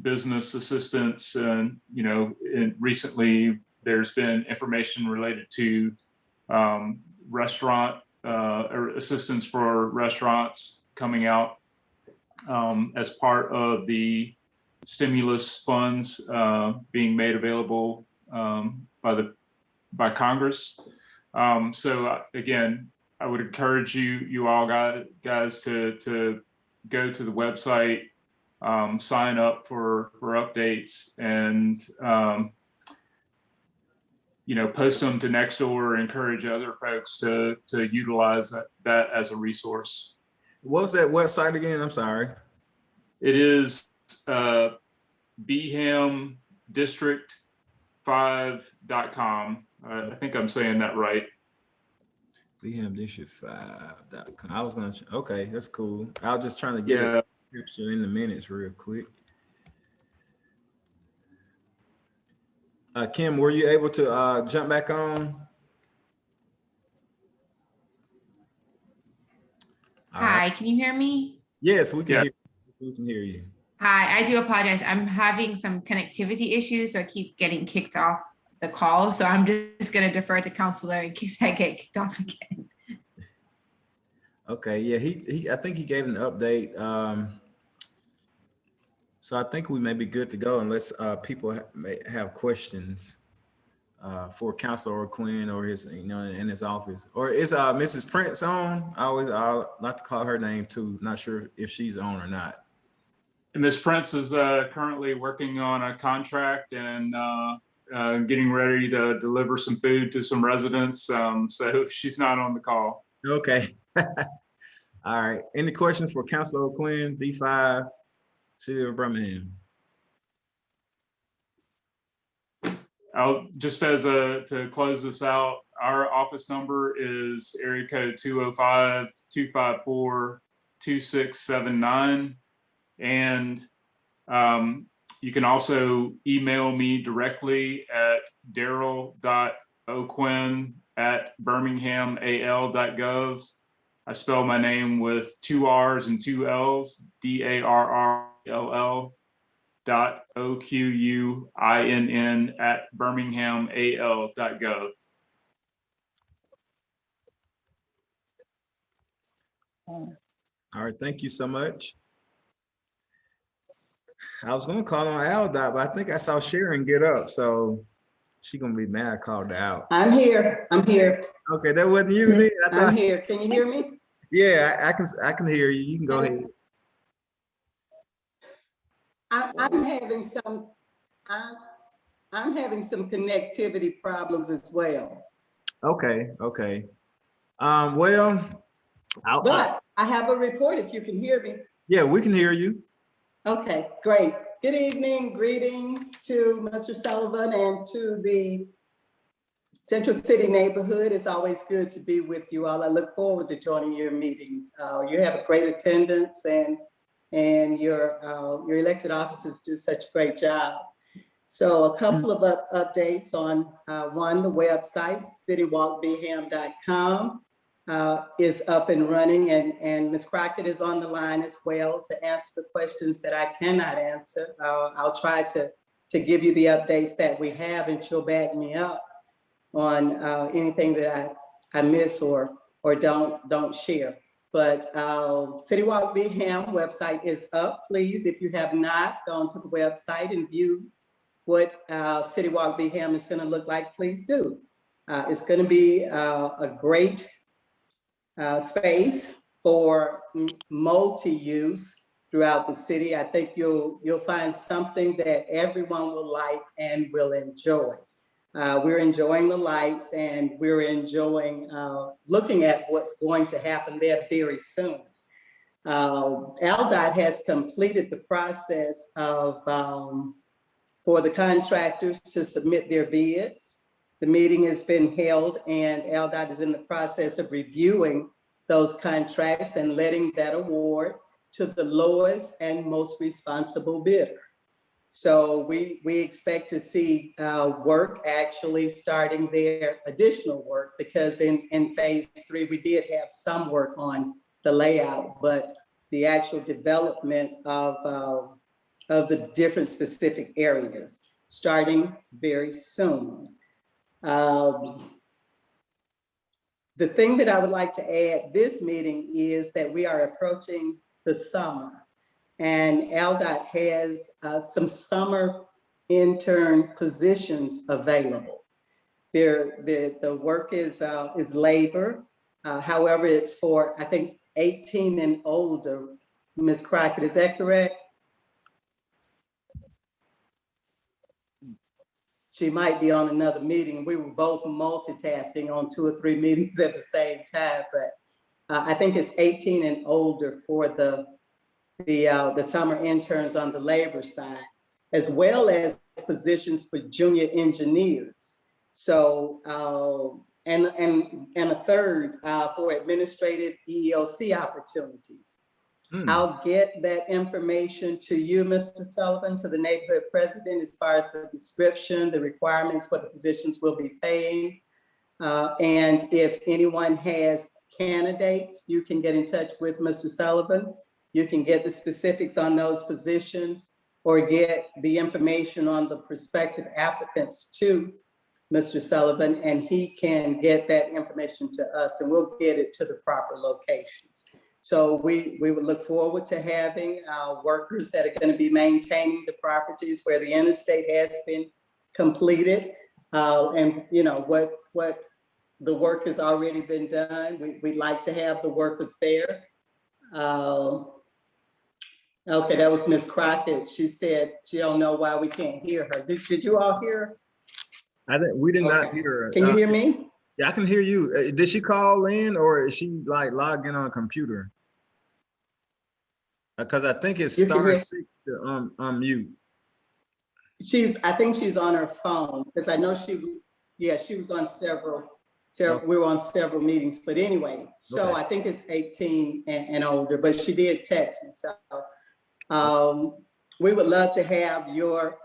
business assistance. And, you know, recently there's been information related to restaurant or assistance for restaurants coming out as part of the stimulus funds being made available by Congress. So again, I would encourage you all guys to go to the website, sign up for updates, and you know, post them to Nextdoor, encourage other folks to utilize that as a resource. What was that website again? I'm sorry. It is bhamdistrict5.com. I think I'm saying that right. bhamdistrict5.com. I was gonna, okay, that's cool. I was just trying to get a description in the minutes real quick. Kim, were you able to jump back on? Hi, can you hear me? Yes, we can hear you. Hi, I do apologize. I'm having some connectivity issues, so I keep getting kicked off the call. So I'm just going to defer to Counselor in case I get kicked off again. Okay, yeah, I think he gave an update. So I think we may be good to go unless people may have questions. for Councilor Quinn or his, in his office? Or is Mrs. Prince on? I like to call her name too. Not sure if she's on or not. Ms. Prince is currently working on a contract and getting ready to deliver some food to some residents. So she's not on the call. Okay. All right. Any questions for Councilor Quinn, D5, City of Birmingham? Just to close this out, our office number is area code 205-254-2679. And you can also email me directly at daryl.oquin@birminghamal.gov. I spell my name with 2 R's and 2 L's, DARRLL.OQUINN@birminghamal.gov. All right, thank you so much. I was gonna call on Aldot, but I think I saw Sharon get up, so she's gonna be mad I called her out. I'm here. Okay, that wasn't you then. I'm here. Can you hear me? Yeah, I can hear you. You can go ahead. I'm having some connectivity problems as well. Okay. But I have a report if you can hear me. Yeah, we can hear you. Okay, great. Good evening, greetings to Mr. Sullivan and to the Central City neighborhood. It's always good to be with you all. I look forward to joining your meetings. You have a great attendance and your elected officers do such a great job. So a couple of updates on one, the website, citywalkbham.com. Is up and running, and Ms. Crockett is on the line as well to answer the questions that I cannot answer. I'll try to give you the updates that we have, and she'll back me up on anything that I miss or don't share. But City Walk BHAM website is up. Please, if you have not gone to the website and viewed what City Walk BHAM is going to look like, please do. It's going to be a great space for multi-use throughout the city. I think you'll find something that everyone will like and will enjoy. We're enjoying the lights, and we're enjoying looking at what's going to happen there very soon. ALDOT has completed the process of for the contractors to submit their bids. The meeting has been held, and ALDOT is in the process of reviewing those contracts and letting that award to the lowest and most responsible bidder. So we expect to see work actually starting there, additional work, because in phase 3, we did have some work on the layout, but the actual development of the different specific areas starting very soon. The thing that I would like to add this meeting is that we are approaching the summer, and ALDOT has some summer intern positions available. The work is labor. However, it's for, I think, 18 and older. Ms. Crockett, is that correct? She might be on another meeting. We were both multitasking on 2 or 3 meetings at the same time, but I think it's 18 and older for the summer interns on the labor side, as well as positions for junior engineers. So, and a third for administrative EEOC opportunities. I'll get that information to you, Mr. Sullivan, to the neighborhood president, as far as the description, the requirements, what the positions will be paying. And if anyone has candidates, you can get in touch with Mr. Sullivan. You can get the specifics on those positions or get the information on the prospective applicants to Mr. Sullivan, and he can get that information to us, and we'll get it to the proper locations. So we would look forward to having workers that are going to be maintaining the properties where the interstate has been completed And you know, what the work has already been done. We'd like to have the workers there. Okay, that was Ms. Crockett. She said she don't know why we can't hear her. Did you all hear her? We did not hear her. Can you hear me? Yeah, I can hear you. Did she call in or is she like logged in on a computer? Because I think it's You can hear- *6 to unmute. I think she's on her phone because I know she was on several, we were on several meetings, but anyway, so Okay. I think it's 18 and older, but she did text me, so we would love to have your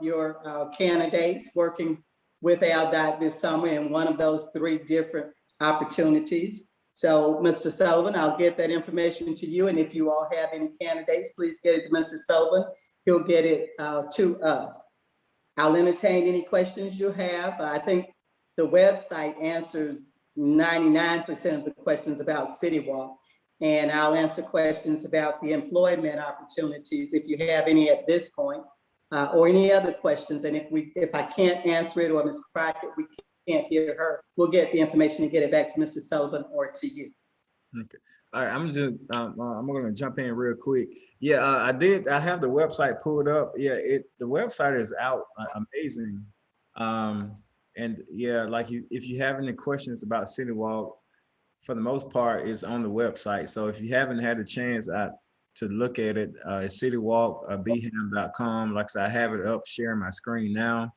candidates working with ALDOT this summer in one of those 3 different opportunities. So Mr. Sullivan, I'll get that information to you, and if you all have any candidates, please get it to Mr. Sullivan. He'll get it to us. I'll entertain any questions you have. I think the website answers 99% of the questions about CityWalk, and I'll answer questions about the employment opportunities if you have any at this point, or any other questions. And if I can't answer it, or Ms. Crockett, we can't hear her, we'll get the information and get it back to Mr. Sullivan or to you. Okay. All right, I'm gonna jump in real quick. Yeah, I have the website pulled up. Yeah, the website is out, amazing. And yeah, like if you have any questions about CityWalk, for the most part, it's on the website. So if you haven't had a chance to look at it, it's citywalk.bham.com. Like I said, I have it up, sharing my screen now.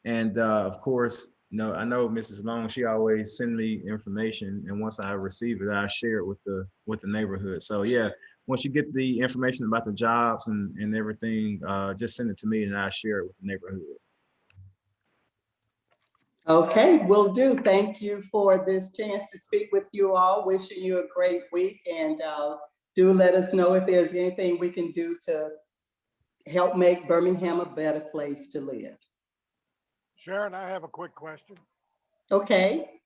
And of course, I know Mrs. Long, she always send me information, and once I receive it, I share it with the neighborhood. So yeah, once you get the information about the jobs and everything, just send it to me and I'll share it with the neighborhood. Okay, will do. Thank you for this chance to speak with you all. Wishing you a great week, and do let us know if there's anything we can do to help make Birmingham a better place to live. Sharon, I have a quick question. Okay.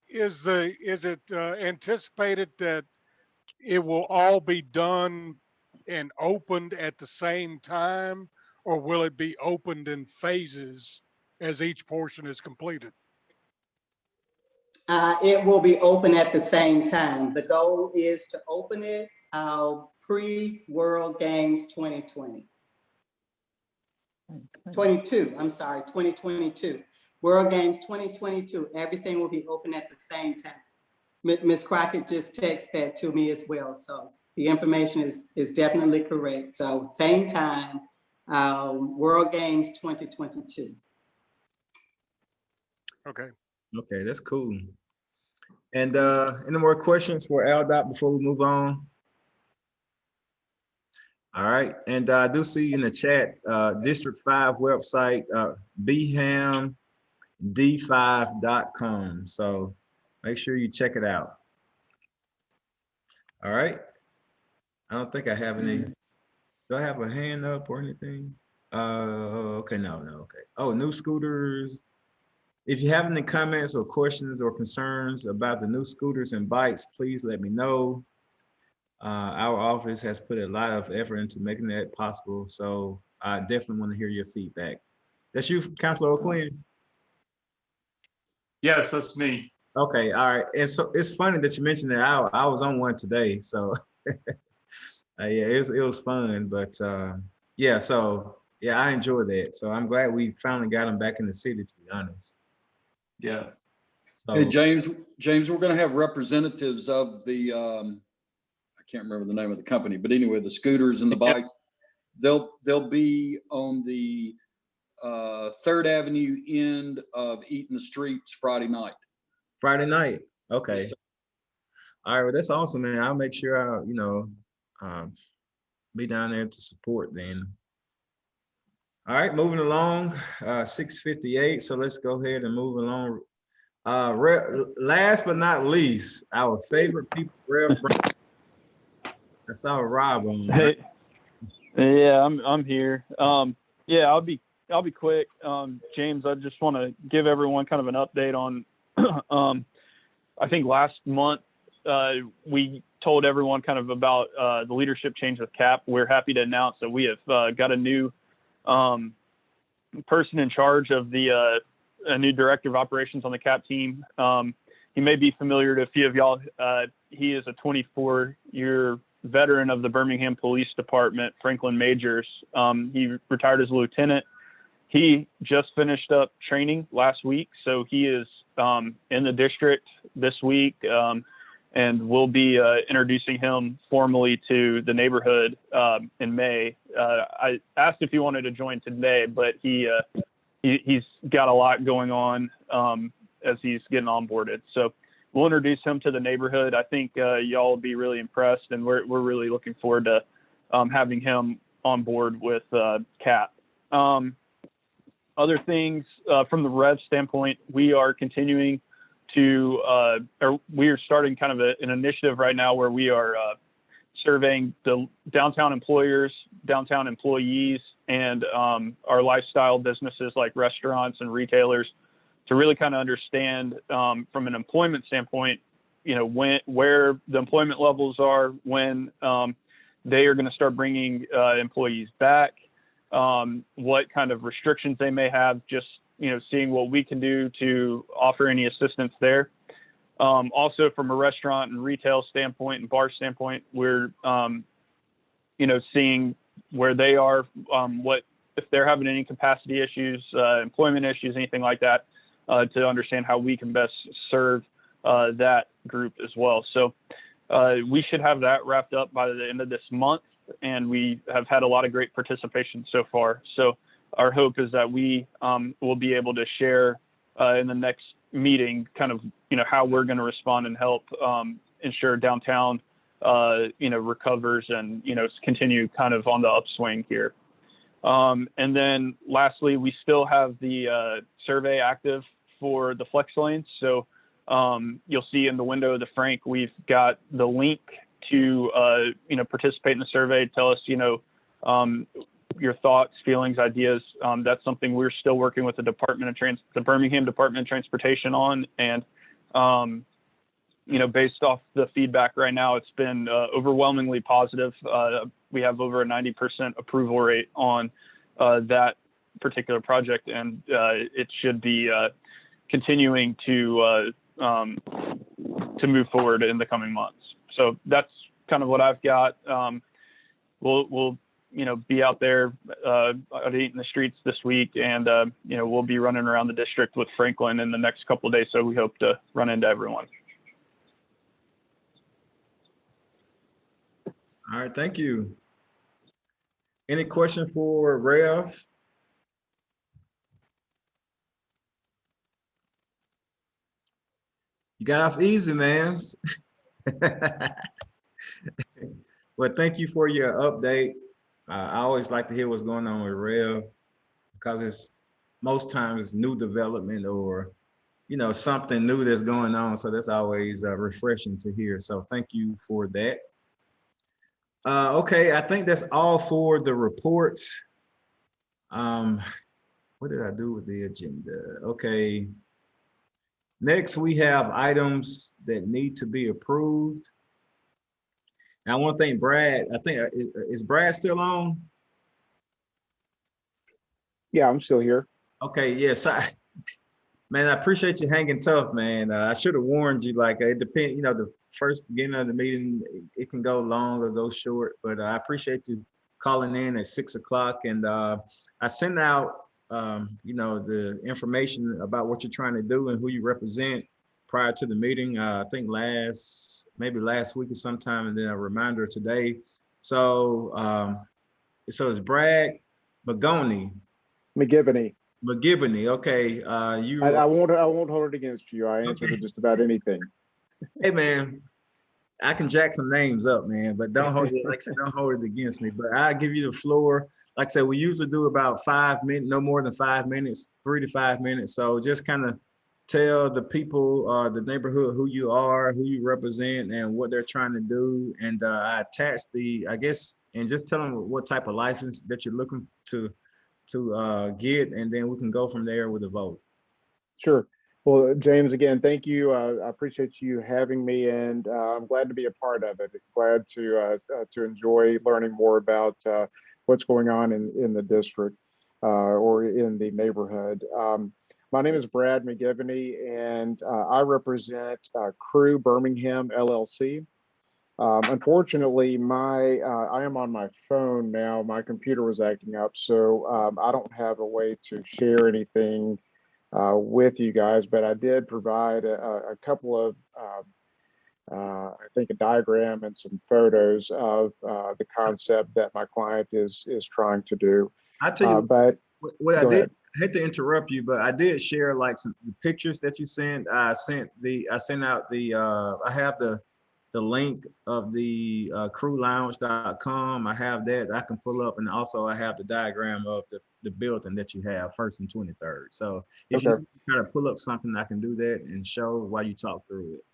Is it anticipated that it will all be done and opened at the same time, or will it be opened in phases as each portion is completed? It will be open at the same time. The goal is to open it pre-World Games 2020. 2022. World Games 2022. Everything will be open at the same time. Ms. Crockett just texted that to me as well. So the information is definitely correct. So same time, World Games 2022. Okay. Okay, that's cool. And any more questions for ALDOT before we move on? All right, and I do see in the chat, District 5 website, bhamd5.com. So make sure you check it out. All right. I don't think I have any. Do I have a hand up or anything? Okay, no, okay. Oh, new scooters. If you have any comments or questions or concerns about the new scooters and bikes, please let me know. Our office has put a lot of effort into making that possible. So I definitely want to hear your feedback. That's you, Councilor O'Quinn? Yes, that's me. Okay, all right. And so it's funny that you mentioned that. I was on one today. So yeah, it was fun. But yeah, so yeah, I enjoyed that. So I'm glad we finally got them back in the city, to be honest. Yeah. So, hey, James, we're going to have representatives of the, I can't remember the name of the company, but anyway, the scooters and the bikes, they'll be on the 3rd Avenue end of Eaton Streets Friday night. Friday night. Okay. All right. Well, that's awesome, man. I'll make sure I, be down there to support then. All right, moving along, 6:58. So let's go ahead and move along. Last but not least, our favorite people, Rev. I saw Rob on. Hey, yeah, I'm here. Yeah, I'll be quick. James, I just want to give everyone kind of an update on. I think last month we told everyone kind of about the leadership change with CAP. We're happy to announce that we have got a new person in charge of the a new director of operations on the CAP team. He may be familiar to a few of y'all. He is a 24-year veteran of the Birmingham Police Department, Franklin Majors. He retired as a lieutenant. He just finished up training last week, so he is in the district this week, and we'll be introducing him formally to the neighborhood in May. I asked if he wanted to join today, but he's got a lot going on as he's getting onboarded. So we'll introduce him to the neighborhood. I think y'all will be really impressed, and we're really looking forward to having him on board with CAP. Other things from the Rev standpoint, we are continuing to, or we are starting kind of an initiative right now where we are surveying the downtown employers, downtown employees, and our lifestyle businesses like restaurants and retailers to really kind of understand from an employment standpoint, where the employment levels are, when they are going to start bringing employees back, what kind of restrictions they may have, just, seeing what we can do to offer any assistance there. Also from a restaurant and retail standpoint and bar standpoint, we're, seeing where they are, what, if they're having any capacity issues, employment issues, anything like that, to understand how we can best serve that group as well. So we should have that wrapped up by the end of this month, and we have had a lot of great participation so far. So our hope is that we will be able to share in the next meeting kind of, how we're going to respond and help ensure downtown, recovers and, continue kind of on the upswing here. And then lastly, we still have the survey active for the flex lanes. So you'll see in the window of the Frank, we've got the link to, participate in the survey, tell us, your thoughts, feelings, ideas. That's something we're still working with the the Birmingham Department of Transportation on. And, based off the feedback right now, it's been overwhelmingly positive. We have over a 90% approval rate on that particular project, and it should be continuing to move forward in the coming months. So that's kind of what I've got. We'll be out there out eating the streets this week, and we'll be running around the district with Franklin in the next couple of days. So we hope to run into everyone. All right, thank you. Any question for Rev? You got off easy, man. Well, thank you for your update. I always like to hear what's going on with Rev, because it's most times new development or, something new that's going on. So that's always refreshing to hear. So thank you for that. Okay, I think that's all for the reports. What did I do with the agenda? Okay. Next, we have items that need to be approved. And I want to thank Brad. I think, is Brad still on? Yeah, I'm still here. Okay, yes. Man, I appreciate you hanging tough, man. I should have warned you, like, it depends, the first beginning of the meeting, it can go long or go short, but I appreciate you calling in at 6 o'clock. And I sent out, the information about what you're trying to do and who you represent prior to the meeting. I think maybe last week or sometime, and then a reminder today. So, it's Brad McGivney. Okay. I won't hold it against you. I answer to just about anything. Hey, man, I can jack some names up, man, but don't hold it, don't hold it against me. But I'll give you the floor. Like I said, we usually do about 5 minutes, no more than 5 minutes, 3 to 5 minutes. So just kind of tell the people, the neighborhood, who you are, who you represent, and what they're trying to do. And I attached and just tell them what type of license that you're looking to get, and then we can go from there with a vote. Sure. Well, James, again, thank you. I appreciate you having me, and I'm glad to be a part of it. Glad to enjoy learning more about what's going on in the district or in the neighborhood. My name is Brad McGivney, and I represent Crew Birmingham LLC. Unfortunately, I am on my phone now. My computer was acting up, so I don't have a way to share anything with you guys, but I did provide a couple of, I think, a diagram and some photos of the concept that my client is trying to do. I tell you But what I go did. ahead. I hate to interrupt you, but I did share like some the pictures that you sent. I sent out the I have the link of the crewlounge.com. I have that I can pull up, and also I have the diagram of the building that you have, 1st and 23rd. So if Okay. you try to pull up something, I can do that and show while you talk through it.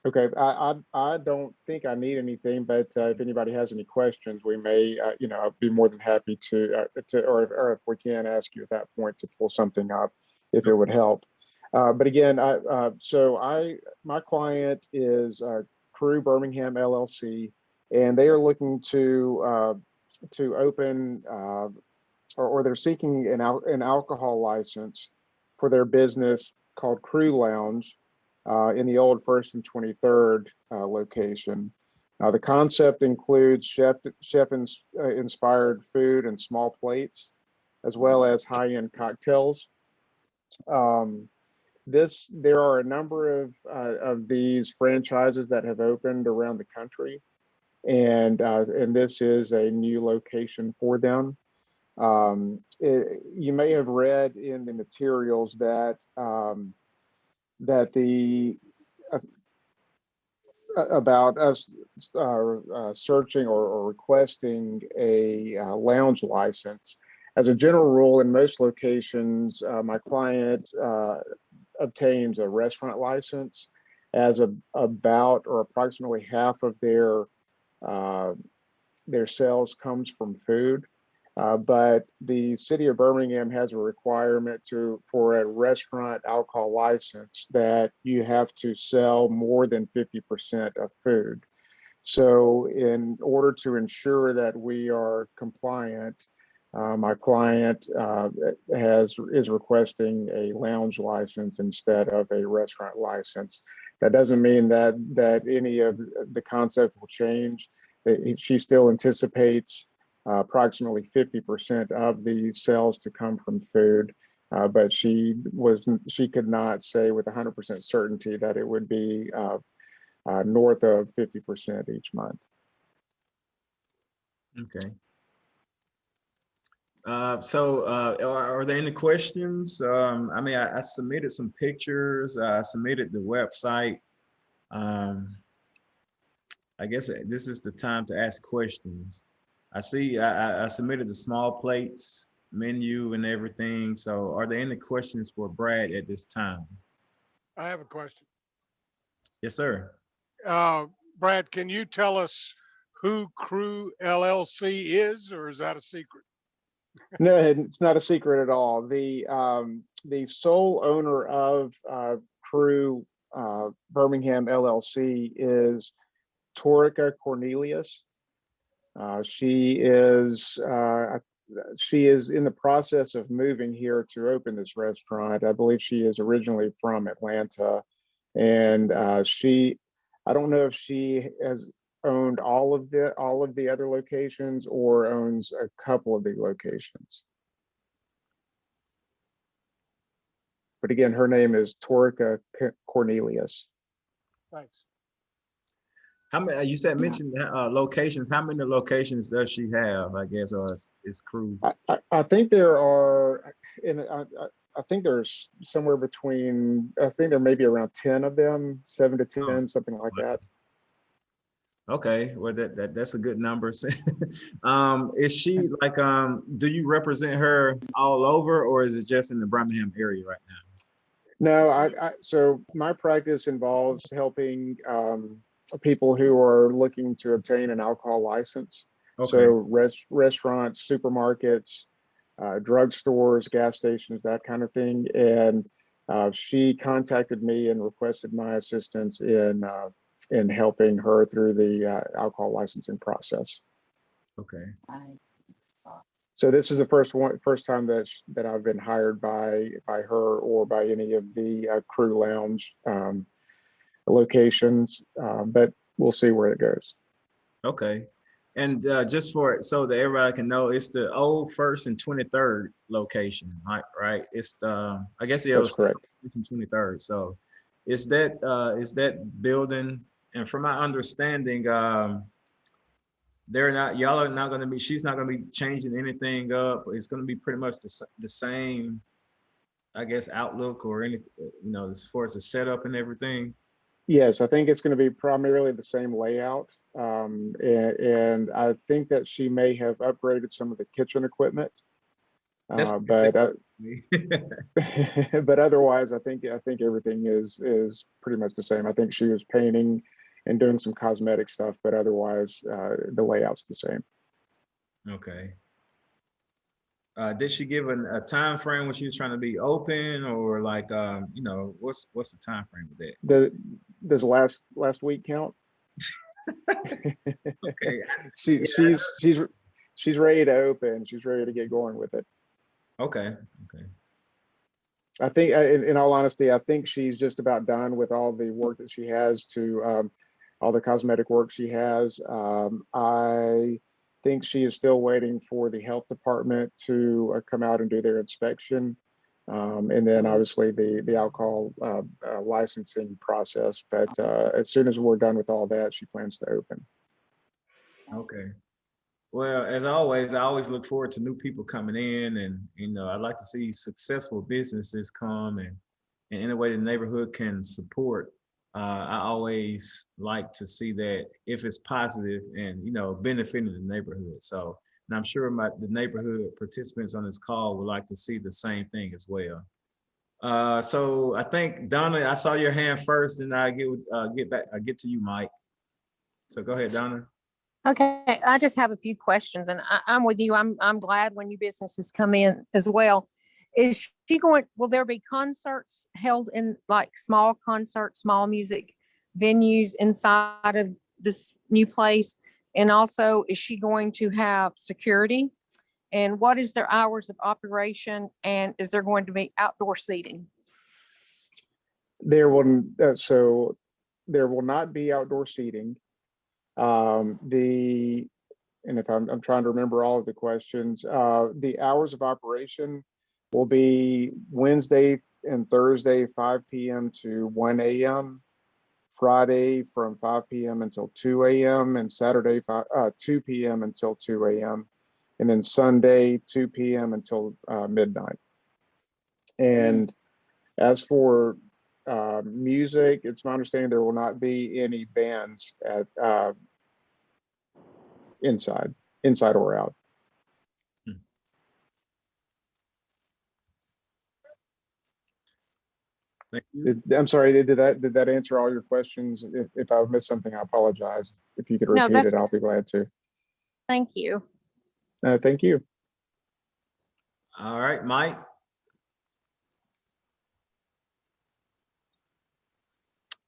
Okay, I don't think I need anything, but if anybody has any questions, we may, I'd be more than happy to or if we can ask you at that point to pull something up, if it would help. But again, my client is Crew Birmingham LLC, and they are looking to open or they're seeking an alcohol license for their business called Crew Lounge. In the old 1st and 23rd location. The concept includes chef-inspired food and small plates, as well as high-end cocktails. There are a number of these franchises that have opened around the country, and this is a new location for them. You may have read in the materials that about us searching or requesting a lounge license. As a general rule, in most locations, my client obtains a restaurant license, as about or approximately half of their sales comes from food. But the city of Birmingham has a requirement for a restaurant alcohol license that you have to sell more than 50% of food. So in order to ensure that we are compliant, my client is requesting a lounge license instead of a restaurant license. That doesn't mean that any of the concept will change. She still anticipates approximately 50% of the sales to come from food, but she could not say with 100% certainty that it would be north of 50% each month. Okay. So are there any questions? I submitted some pictures. I submitted the website. I guess this is the time to ask questions. I see I submitted the small plates menu and everything. So are there any questions for Brad at this time? I have a question. Yes, sir. Brad, can you tell us who Crew LLC is, or is that a secret? No, it's not a secret at all. The sole owner of Crew Birmingham LLC is Torica Cornelius. She is in the process of moving here to open this restaurant. I believe she is originally from Atlanta, and I don't know if she has owned all of the other locations or owns a couple of the locations. But again, her name is Torica Cornelius. Thanks. How many? You said mentioned locations. How many locations does she have? I guess, or is Crew? I think there are, I think there's somewhere between. I think there may be around 10 of them, 7 to 10, something like that. Okay, well that's a good number. Is she like do you represent her all over, or is it just in the Birmingham area right now? No, so my practice involves helping people who are looking to obtain an alcohol license. Okay. So restaurants, supermarkets, drugstores, gas stations, that kind of thing. And she contacted me and requested my assistance in helping her through the alcohol licensing process. Okay. So this is the first time that I've been hired by her or by any of the crew lounge locations, but we'll see where it goes. Okay. And just so that everybody can know, it's the old First and 23rd location, right? It's the, I guess it That's was correct. 23rd. So is that building, and from my understanding, y'all are not going to be, she's not going to be changing anything up. It's going to be pretty much the same, I guess, outlook or anything, as far as the setup and everything. Yes, I think it's going to be primarily the same layout. And I think that she may have upgraded some of the kitchen equipment. But otherwise, I think everything is pretty much the same. I think she was painting and doing some cosmetic stuff, but otherwise, the layout's the same. Okay. Did she give a time frame when she was trying to be open, or like what's the time frame with that? Does last week count? Okay. She's ready to open. She's ready to get going with it. Okay. I think, in all honesty, I think she's just about done with all the work that she has to, all the cosmetic work she has. I think she is still waiting for the health department to come out and do their inspection. And then obviously the alcohol licensing process. But as soon as we're done with all that, she plans to open. Okay. Well, as always, I always look forward to new people coming in, and I'd like to see successful businesses come and in a way the neighborhood can support. I always like to see that if it's positive and benefiting the neighborhood. So, and I'm sure the neighborhood participants on this call would like to see the same thing as well. So I think Donna, I saw your hand first, and I get to you, Mike. So go ahead, Donna. Okay, I just have a few questions, and I'm with you. I'm glad when new businesses come in as well. Will there be concerts held in, like, small concerts, small music venues inside of this new place? And also, is she going to have security? And what is their hours of operation? And is there going to be outdoor seating? There will not be outdoor seating. And if I'm trying to remember all of the questions, the hours of operation will be Wednesday and Thursday, 5 p.m. to 1 a.m., Friday from 5 p.m. until 2 a.m., and Saturday 2 p.m. until 2 a.m., and then Sunday 2 p.m. until midnight. And as for music, it's my understanding there will not be any bands at inside or out. Thank you. I'm sorry, did that answer all your questions? If I've missed something, I apologize. If you could repeat it, I'll be glad to. Thank you. Thank you. All right, Mike.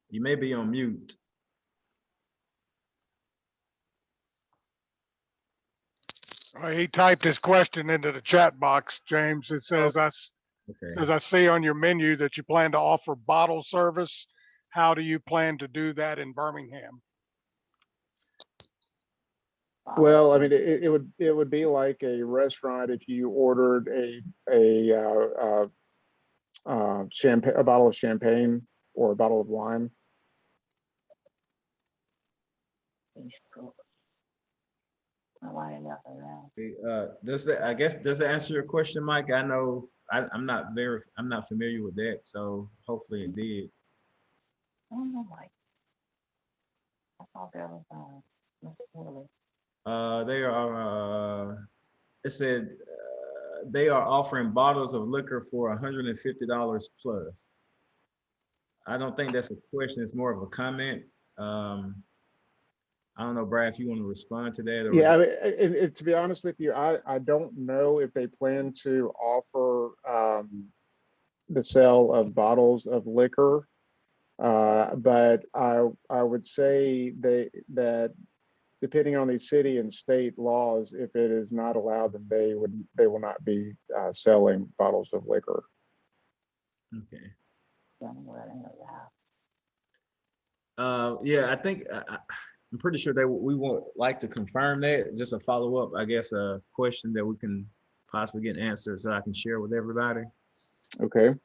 You may be on mute. He typed his question into the chat box, James. It says, I see on your menu that you plan to offer bottle service. How do you plan to do that in Birmingham? Well, I mean, it would be like a restaurant if you ordered a bottle of champagne or a bottle of wine. Does that answer your question, Mike? I know I'm not familiar with that, so hopefully it did. I don't know, Mike. I thought that was They are. It said they are offering bottles of liquor for $150 plus. I don't think that's a question. It's more of a comment. I don't know, Brad, if you want to respond to that. Or Yeah, I mean, to be honest with you, I don't know if they plan to offer the sale of bottles of liquor, but I would say that depending on the city and state laws, if it is not allowed, then they will not be selling bottles of liquor. Okay. Yeah, I think I'm pretty sure that we would like to confirm that. Just a follow up, I guess, a question that we can possibly get answered so I can share with everybody. Okay. I'm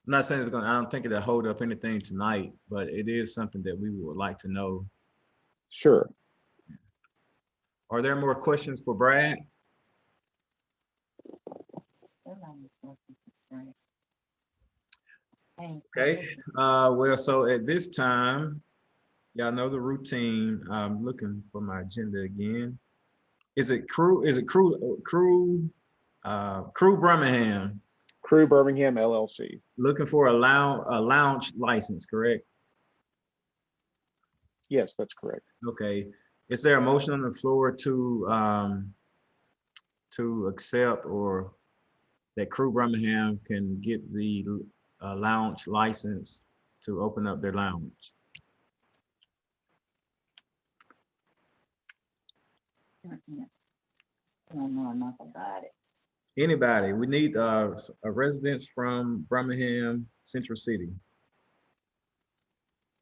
not saying it's I don't think it'll hold up anything tonight, but it is something that we would like to know. Sure. Are there more questions for Brad? Okay, well, so at this time, y'all know the routine. I'm looking for my agenda again. Is it Crew Birmingham? Crew Birmingham LLC. Looking for a lounge license, correct? Yes, that's correct. Okay, is there a motion on the floor to accept or that Crew Birmingham can get the lounge license to open up their lounge? I don't know enough about it. Anybody? We need a residence from Birmingham Central City.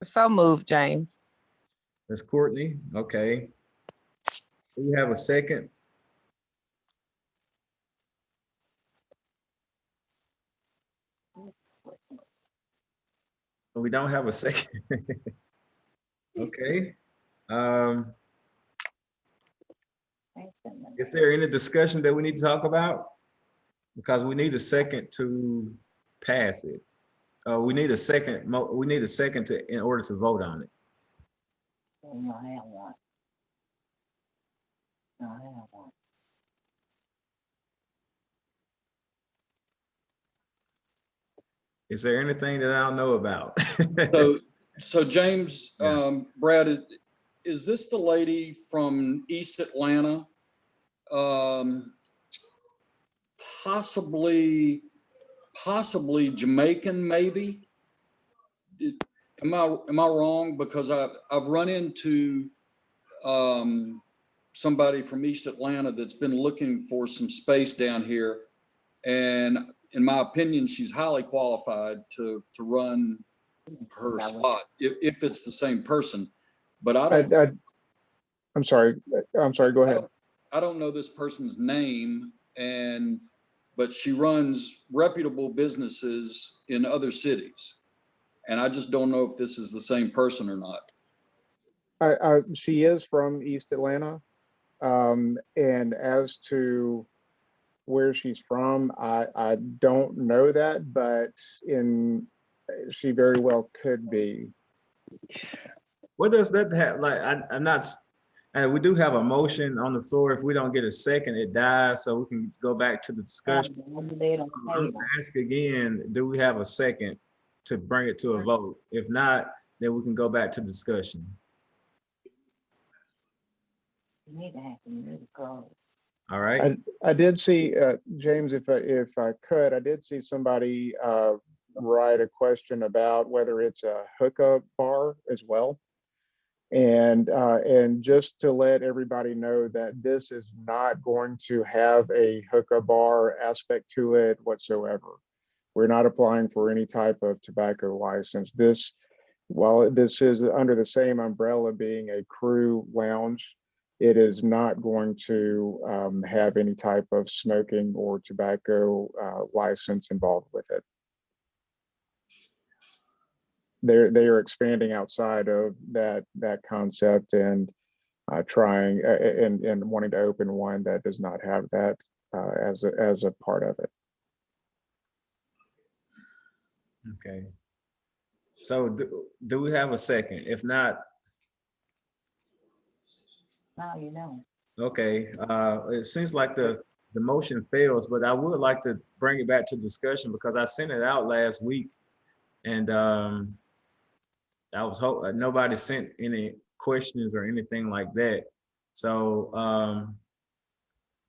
So moved, James. That's Courtney. Okay. Do we have a second? We don't have a second. Okay. Is there any discussion that we need to talk about? Because we need a second to pass it. We need a second. We need a second in order to vote on it. No, I have one. No, I have one. Is there anything that I don't know about? So James, Brad, is this the lady from East Atlanta? Possibly Jamaican, maybe? Am I wrong? Because I've run into somebody from East Atlanta that's been looking for some space down here, and in my opinion, she's highly qualified to run her spot if it's the same person. But I'm sorry. Go ahead. I don't know this person's name, but she runs reputable businesses in other cities, and I just don't know if this is the same person or not. She is from East Atlanta, and as to where she's from, I don't know that, but she very well could be. What does that have? Like, I'm not. And we do have a motion on the floor. If we don't get a second, it dies. So we can go back to the discussion. Ask again, do we have a second to bring it to a vote? If not, then we can go back to discussion. You need to have some go. All right. I did see, James, if I could, I did see somebody write a question about whether it's a hookah bar as well. And just to let everybody know that this is not going to have a hookah bar aspect to it whatsoever. We're not applying for any type of tobacco license. While this is under the same umbrella being a crew lounge, it is not going to have any type of smoking or tobacco license involved with it. They are expanding outside of that concept and trying and wanting to open one that does not have that as a part of it. Okay. So do we have a second? If not, now you know. Okay. It seems like the motion fails, but I would like to bring it back to discussion because I sent it out last week, and I was hoping nobody sent any questions or anything like that. So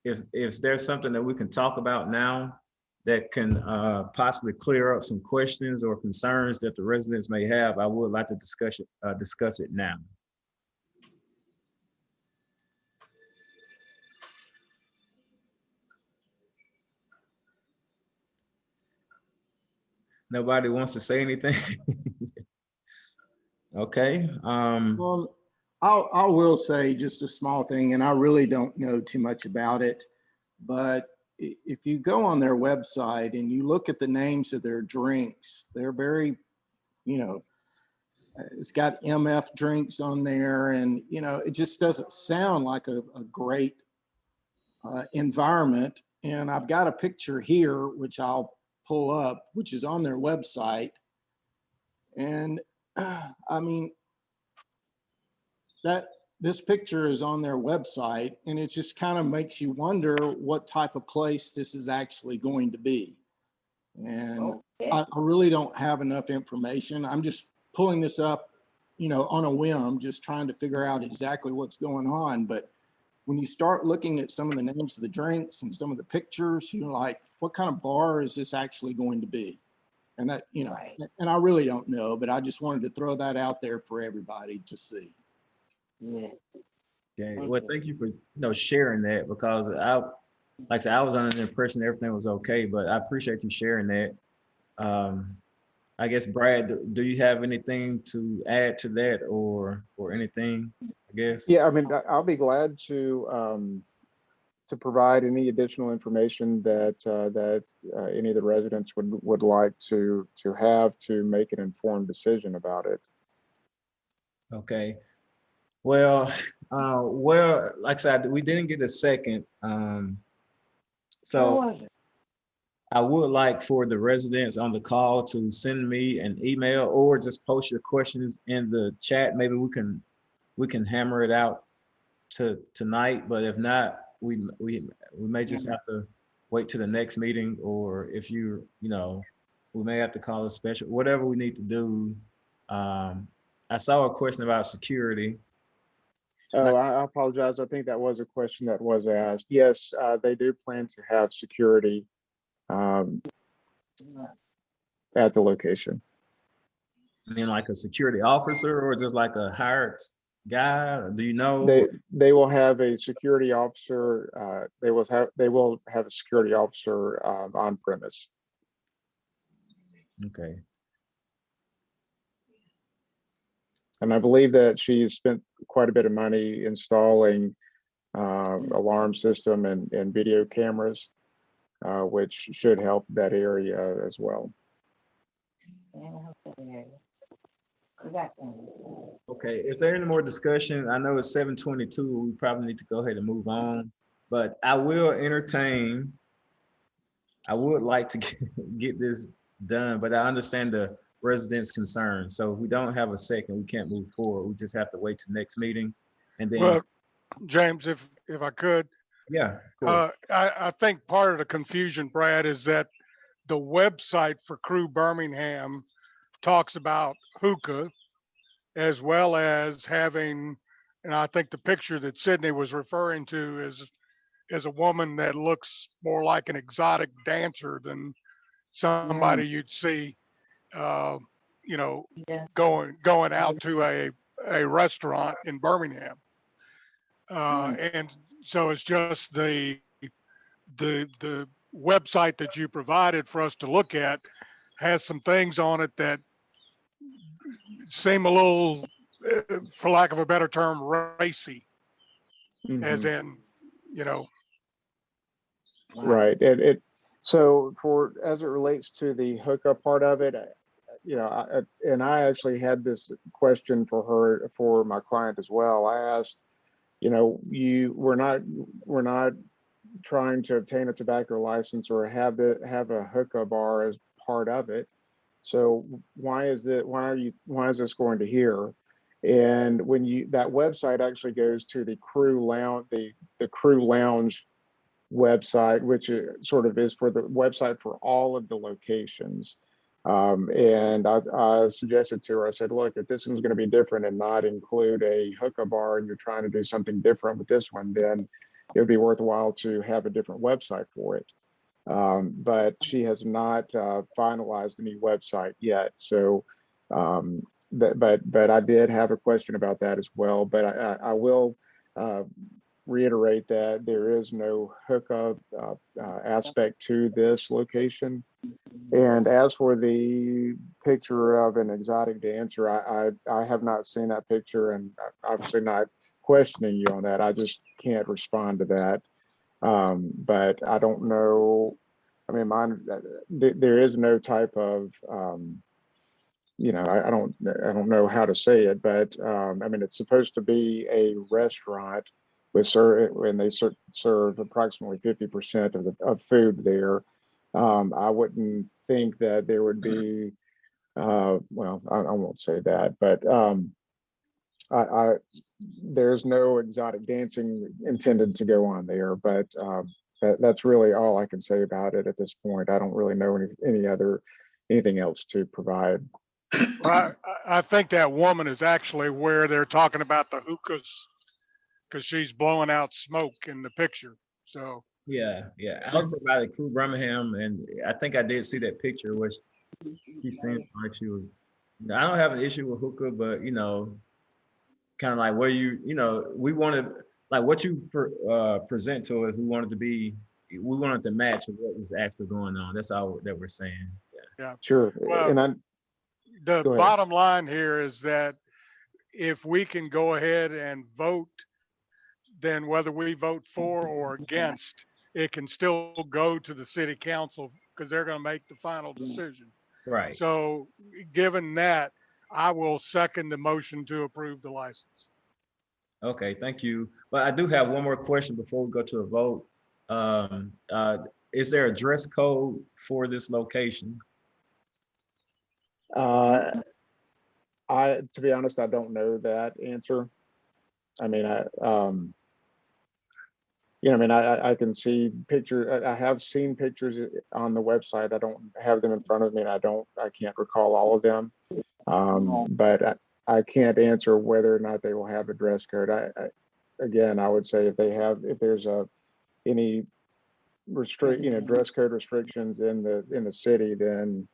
if there's something that we can talk about now that can possibly clear up some questions or concerns that the residents may have, I would like to discuss it now. Nobody wants to say anything? Okay. Well, I will say just a small thing, and I really don't know too much about it, but if you go on their website and you look at the names of their drinks, they're very, you know, it's got MF drinks on there, and you know, it just doesn't sound like a great environment. And I've got a picture here, which I'll pull up, which is on their website. And I mean, that this picture is on their website, and it just kind of makes you wonder what type of place this is actually going to be. And I really don't have enough information. I'm just pulling this up, you know, on a whim, just trying to figure out exactly what's going on. But when you start looking at some of the names of the drinks and some of the pictures, you're like, what kind of bar is this actually going to be? And that, you know, and I really don't know, but I just wanted to throw that out there for everybody to see. Yeah. Okay. Well, thank you for sharing that, because like I said, I was under the impression everything was okay, but I appreciate you sharing that. I guess Brad, do you have anything to add to that or anything? I guess. Yeah, I mean, I'll be glad to provide any additional information that any of the residents would like to have to make an informed decision about it. Okay. Well, like I said, we didn't get a second. So I would like for the residents on the call to send me an email or just post your questions in the chat. Maybe we can hammer it out tonight, but if not, we may just have to wait to the next meeting, or if you know, we may have to call a special, whatever we need to do. I saw a question about security. Oh, I apologize. I think that was a question that was asked. Yes, they do plan to have security at the location. I mean, like a security officer or just like a hired guy? Do you know? They will have a security officer. They will have a security officer on premise. Okay. And I believe that she has spent quite a bit of money installing alarm system and video cameras, which should help that area as well. Okay, is there any more discussion? I know it's 7:22. We probably need to go ahead and move on, but I will entertain. I would like to get this done, but I understand the residents' concerns. So if we don't have a second, we can't move forward. We just have to wait till next meeting, and then. Well, James, if I could. Yeah. Cool. I think part of the confusion, Brad, is that the website for Crew Birmingham talks about hookah, as well as having, and I think the picture that Sydney was referring to is a woman that looks more like an exotic dancer than somebody you'd see, you know, going out to a restaurant in Birmingham. And so it's just the website that you provided for us to look at has some things on it that seem a little, for lack of a better term, racy, as in, you know. Right. So as it relates to the hookup part of it, you know, I actually had this question for my client as well. I asked, you know, we're not trying to obtain a tobacco license or have a hookah bar as part of it. So why is this going to here? And when that website actually goes to the Crew Lounge, the Crew Lounge website, which sort of is for the website for all of the locations. And I suggested to her, I said, look, if this one's going to be different and not include a hookah bar and you're trying to do something different with this one, then it would be worthwhile to have a different website for it. But she has not finalized the new website yet. So, but I did have a question about that as well. But I will reiterate that there is no hookup aspect to this location. And as for the picture of an exotic dancer, I have not seen that picture, and obviously not questioning you on that. I just can't respond to that. But I don't know. I mean, there is no type of, I don't know how to say it, but I mean, it's supposed to be a restaurant and they serve approximately 50% of food there. I wouldn't think that there would be, well, I won't say that, but there's no exotic dancing intended to go on there, but that's really all I can say about it at this point. I don't really know anything else to provide. Well, I think that woman is actually where they're talking about the hookahs, because she's blowing out smoke in the picture. So Yeah. I was by the Crew Birmingham, and I think I did see that picture, which she seemed like she was. I don't have an issue with hookah, but kind of like where we wanted, like what you present to us, we wanted to match what was actually going on. That's all that we're saying. yeah. Sure. Well, And the go ahead. bottom line here is that if we can go ahead and vote, then whether we vote for or against, it can still go to the city council because they're going to make the final decision. Right. So given that, I will second the motion to approve the license. Okay, thank you. But I do have one more question before we go to a vote. Is there a dress code for this location? To be honest, I don't know that answer. I mean, I can see pictures. I have seen pictures on the website. I don't have them in front of me, and I can't recall all of them. But I can't answer whether or not they will have a dress code. Again, I would say if there's any dress code restrictions in the city, then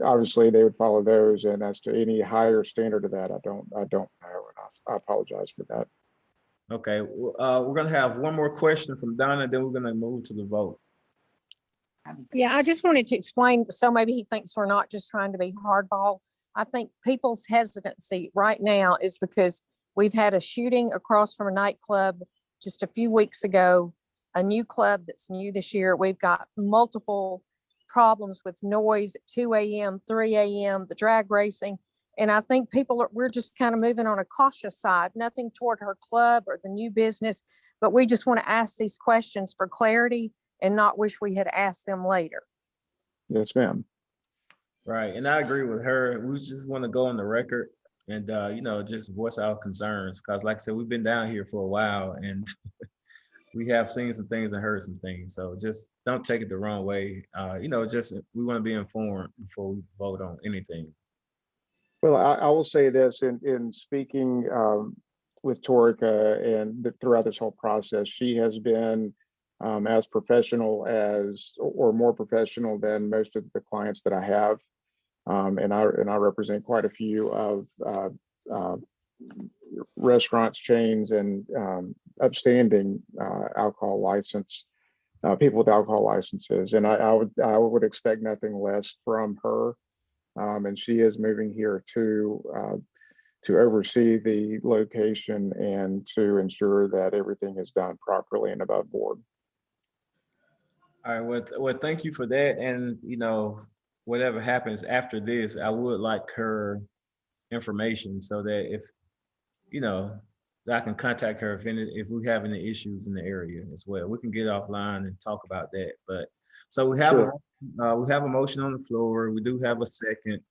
obviously they would follow those. And as to any higher standard of that, I don't know. And I apologize for that. Okay, we're gonna have one more question from Donna, then we're gonna move to the vote. Yeah, I just wanted to explain, so maybe he thinks we're not just trying to be hardball. I think people's hesitancy right now is because we've had a shooting across from a nightclub just a few weeks ago, a new club that's new this year. We've got multiple problems with noise at 2 a.m., 3 a.m., the drag racing. And I think we're just kind of moving on a cautious side, nothing toward her club or the new business, but we just want to ask these questions for clarity and not wish we had asked them later. Yes, ma'am. Right, and I agree with her. We just want to go on the record and just voice our concerns, because like I said, we've been down here for a while and we have seen some things and heard some things. So just don't take it the wrong way. We want to be informed before we vote on anything. Well, I will say this in speaking with Torica and throughout this whole process, she has been as professional or more professional than most of the clients that I have. And I represent quite a few of restaurants, chains, and upstanding alcohol license people with alcohol licenses. And I would expect nothing less from her. And she is moving here to oversee the location and to ensure that everything is done properly and above board. All right, well, thank you for that. And, whatever happens after this, I would like her information so that if, I can contact her if we have any issues in the area as well. We can get offline and talk about that. But so we have a motion on the floor. We do have a second.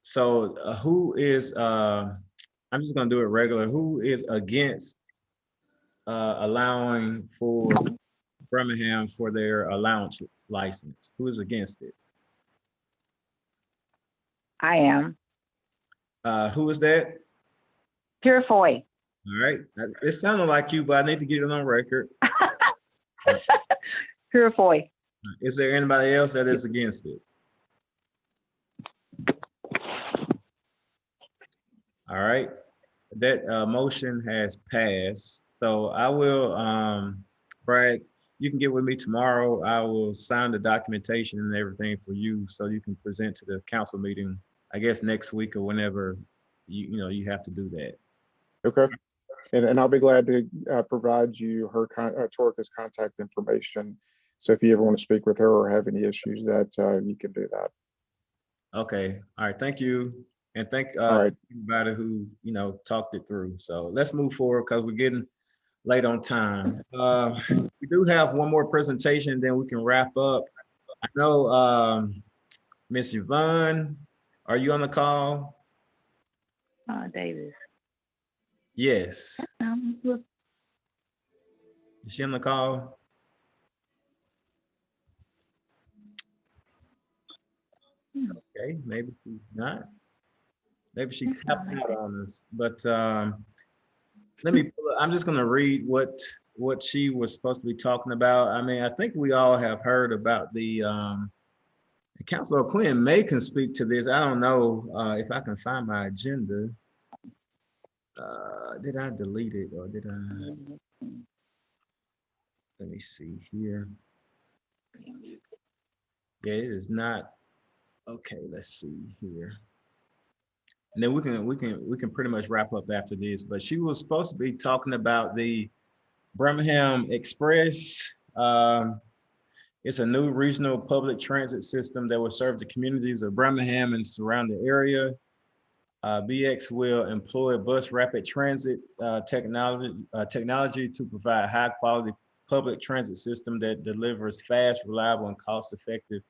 So who is? I'm just gonna do it regular. Who is against allowing for Birmingham for their allowance license? Who is against it? I am. Who is that? Purifoy. All right. It sounded like you, but I need to get it on record. Purifoy. Is there anybody else that is against it? All right. That motion has passed. So I will, Brad, you can get with me tomorrow. I will sign the documentation and everything for you so you can present to the council meeting, I guess next week or whenever you have to do that. Okay. And I'll be glad to provide you her Torica's contact information. So if you ever want to speak with her or have any issues, that you can do that. Okay. All right. Thank you. And thank All right. everybody who, talked it through. So let's move forward because we're getting late on time. We do have one more presentation, then we can wrap up. I know Miss Yvonne, are you on the call? Davis. Yes. Is she on the call? Okay, maybe she's not. Maybe she tapped out on us. But let me. I'm just gonna read what she was supposed to be talking about. I mean, I think we all have heard about the. Councilor Quinn May can speak to this. I don't know if I can find my agenda. Did I delete it or did I? Let me see here. Yeah, it is not. Okay, let's see here. And then we can pretty much wrap up after this. But she was supposed to be talking about the Birmingham Express. It's a new regional public transit system that will serve the communities of Birmingham and surrounding area. BX will employ bus rapid transit technology to provide high quality public transit system that delivers fast, reliable, and cost-effective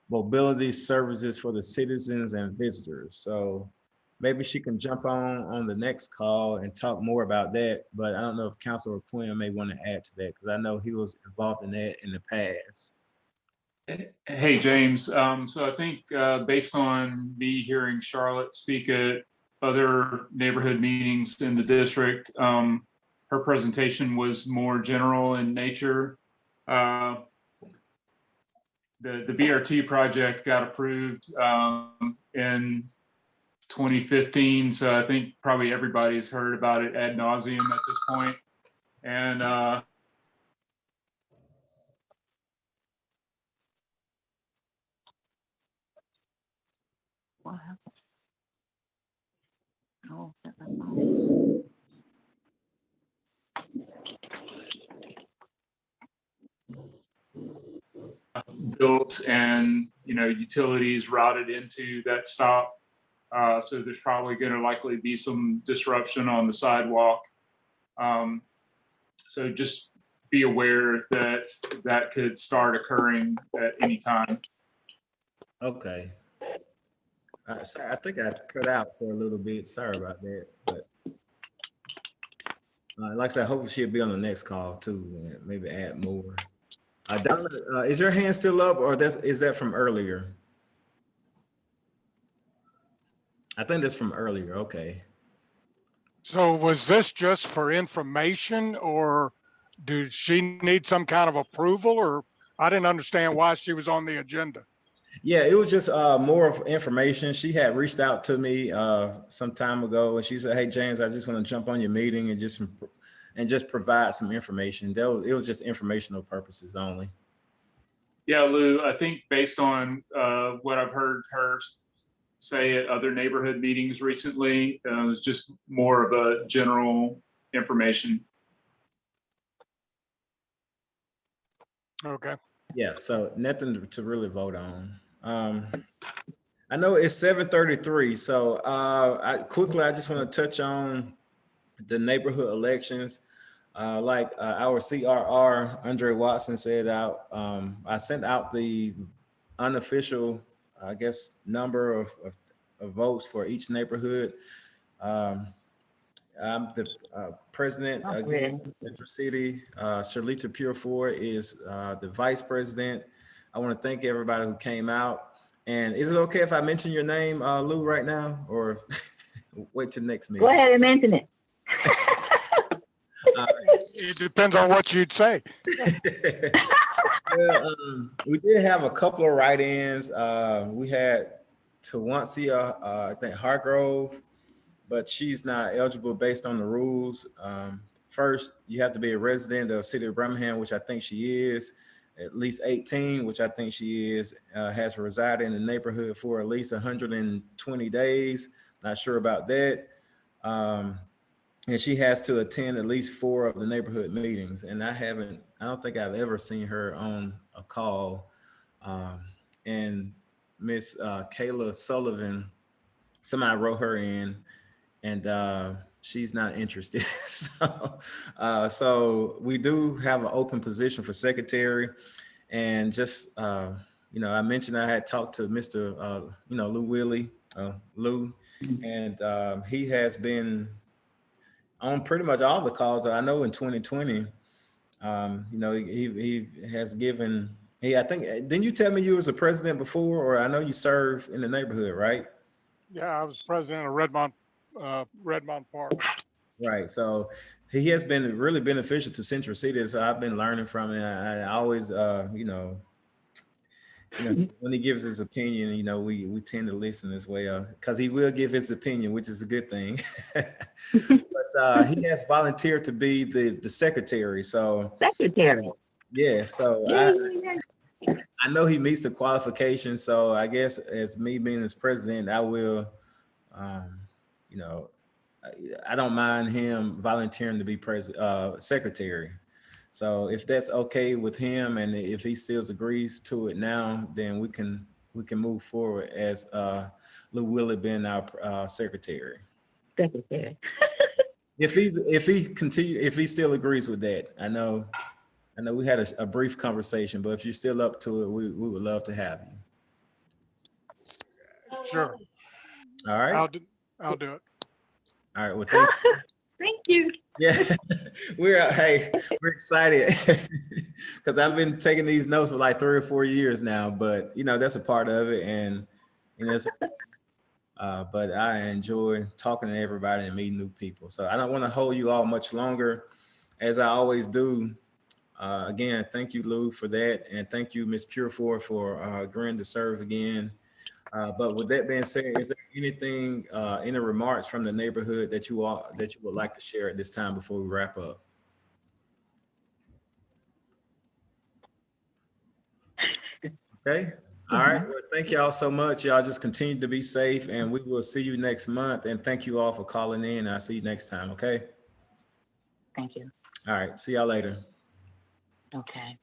mobility services for the citizens and visitors. So maybe she can jump on the next call and talk more about that. But I don't know if Councilor Quinn may want to add to that because I know he was involved in that in the past. Hey, James. So I think based on me hearing Charlotte speak at other neighborhood meetings in the district, her presentation was more general in nature. The BRT project got approved in 2015. So I think probably everybody's heard about it ad nauseum at this point. And What happened? Oh, built and utilities routed into that stop. So there's probably going to likely be some disruption on the sidewalk. So just be aware that that could start occurring at any time. Okay. Sorry, I think I cut out for a little bit. Sorry about that. But like I said, hopefully she'll be on the next call too, and maybe add more. Donna, is your hand still up, or is that from earlier? I think that's from earlier. Okay. So was this just for information, or did she need some kind of approval, or I didn't understand why she was on the agenda? Yeah, it was just more of information. She had reached out to me some time ago, and she said, "Hey, James, I just want to jump on your meeting and just provide some information." It was just informational purposes only. Yeah, Lou, I think based on what I've heard her say at other neighborhood meetings recently, it was just more of a general information. Okay. Yeah, so nothing to really vote on. I know it's 7:33, so I just want to touch on the neighborhood elections. Like our CRR, Andre Watson said out, I sent out the unofficial, I guess, number of votes for each neighborhood. I'm the president again, Central City. Sharlita Purifoy is the vice president. I want to thank everybody who came out. And is it okay if I mention your name, Lou, right now, or wait till next meeting? Go ahead and mention it. It depends on what you'd say. Well, we did have a couple of write-ins. We had Tawansia, I think Hargrove, but she's not eligible based on the rules first, you have to be a resident of the city of Birmingham, which I think she is, at least 18, which I think she is, has resided in the neighborhood for at least 120 days. Not sure about that. And she has to attend at least 4 of the neighborhood meetings. And I don't think I've ever seen her on a call. And Miss Kayla Sullivan, somebody wrote her in, and she's not interested. So we do have an open position for secretary. And just, I mentioned I had talked to Mr. Lou Willie, Lou, and he has been on pretty much all the calls. I know in 2020, he has given, I think, didn't you tell me you was a president before, or I know you served in the neighborhood, right? Yeah, I was president of Redmond Park. Right. So he has been really beneficial to Central City. So I've been learning from him. I always, when he gives his opinion, we tend to listen as well, because he will give his opinion, which is a good thing. But he has volunteered to be the secretary. So Secretary. yeah. So I know he meets the qualifications. So I guess as me being his president, I will, I don't mind him volunteering to be secretary. So if that's okay with him, and if he still agrees to it now, then we can move forward as Lou Willie being our secretary. Secretary. If he still agrees with that. I know we had a brief conversation, but if you're still up to it, we would love to have you. Sure. All right. I'll do it. All right. Well, thank you. Thank you. Yeah, we're excited because I've been taking these notes for like 3 or 4 years now, but that's a part of it, and but I enjoy talking to everybody and meeting new people. So I don't want to hold you all much longer, as I always do. Again, thank you, Lou, for that, and thank you, Ms. Pureford, for agreeing to serve again. But with that being said, is there anything, any remarks from the neighborhood that you would like to share at this time before we wrap up? Okay. All right. Well, thank y'all so much. Y'all just continue to be safe, and we will see you next month. And thank you all for calling in. I'll see you next time. Okay. Thank you. All right. See y'all later. Okay.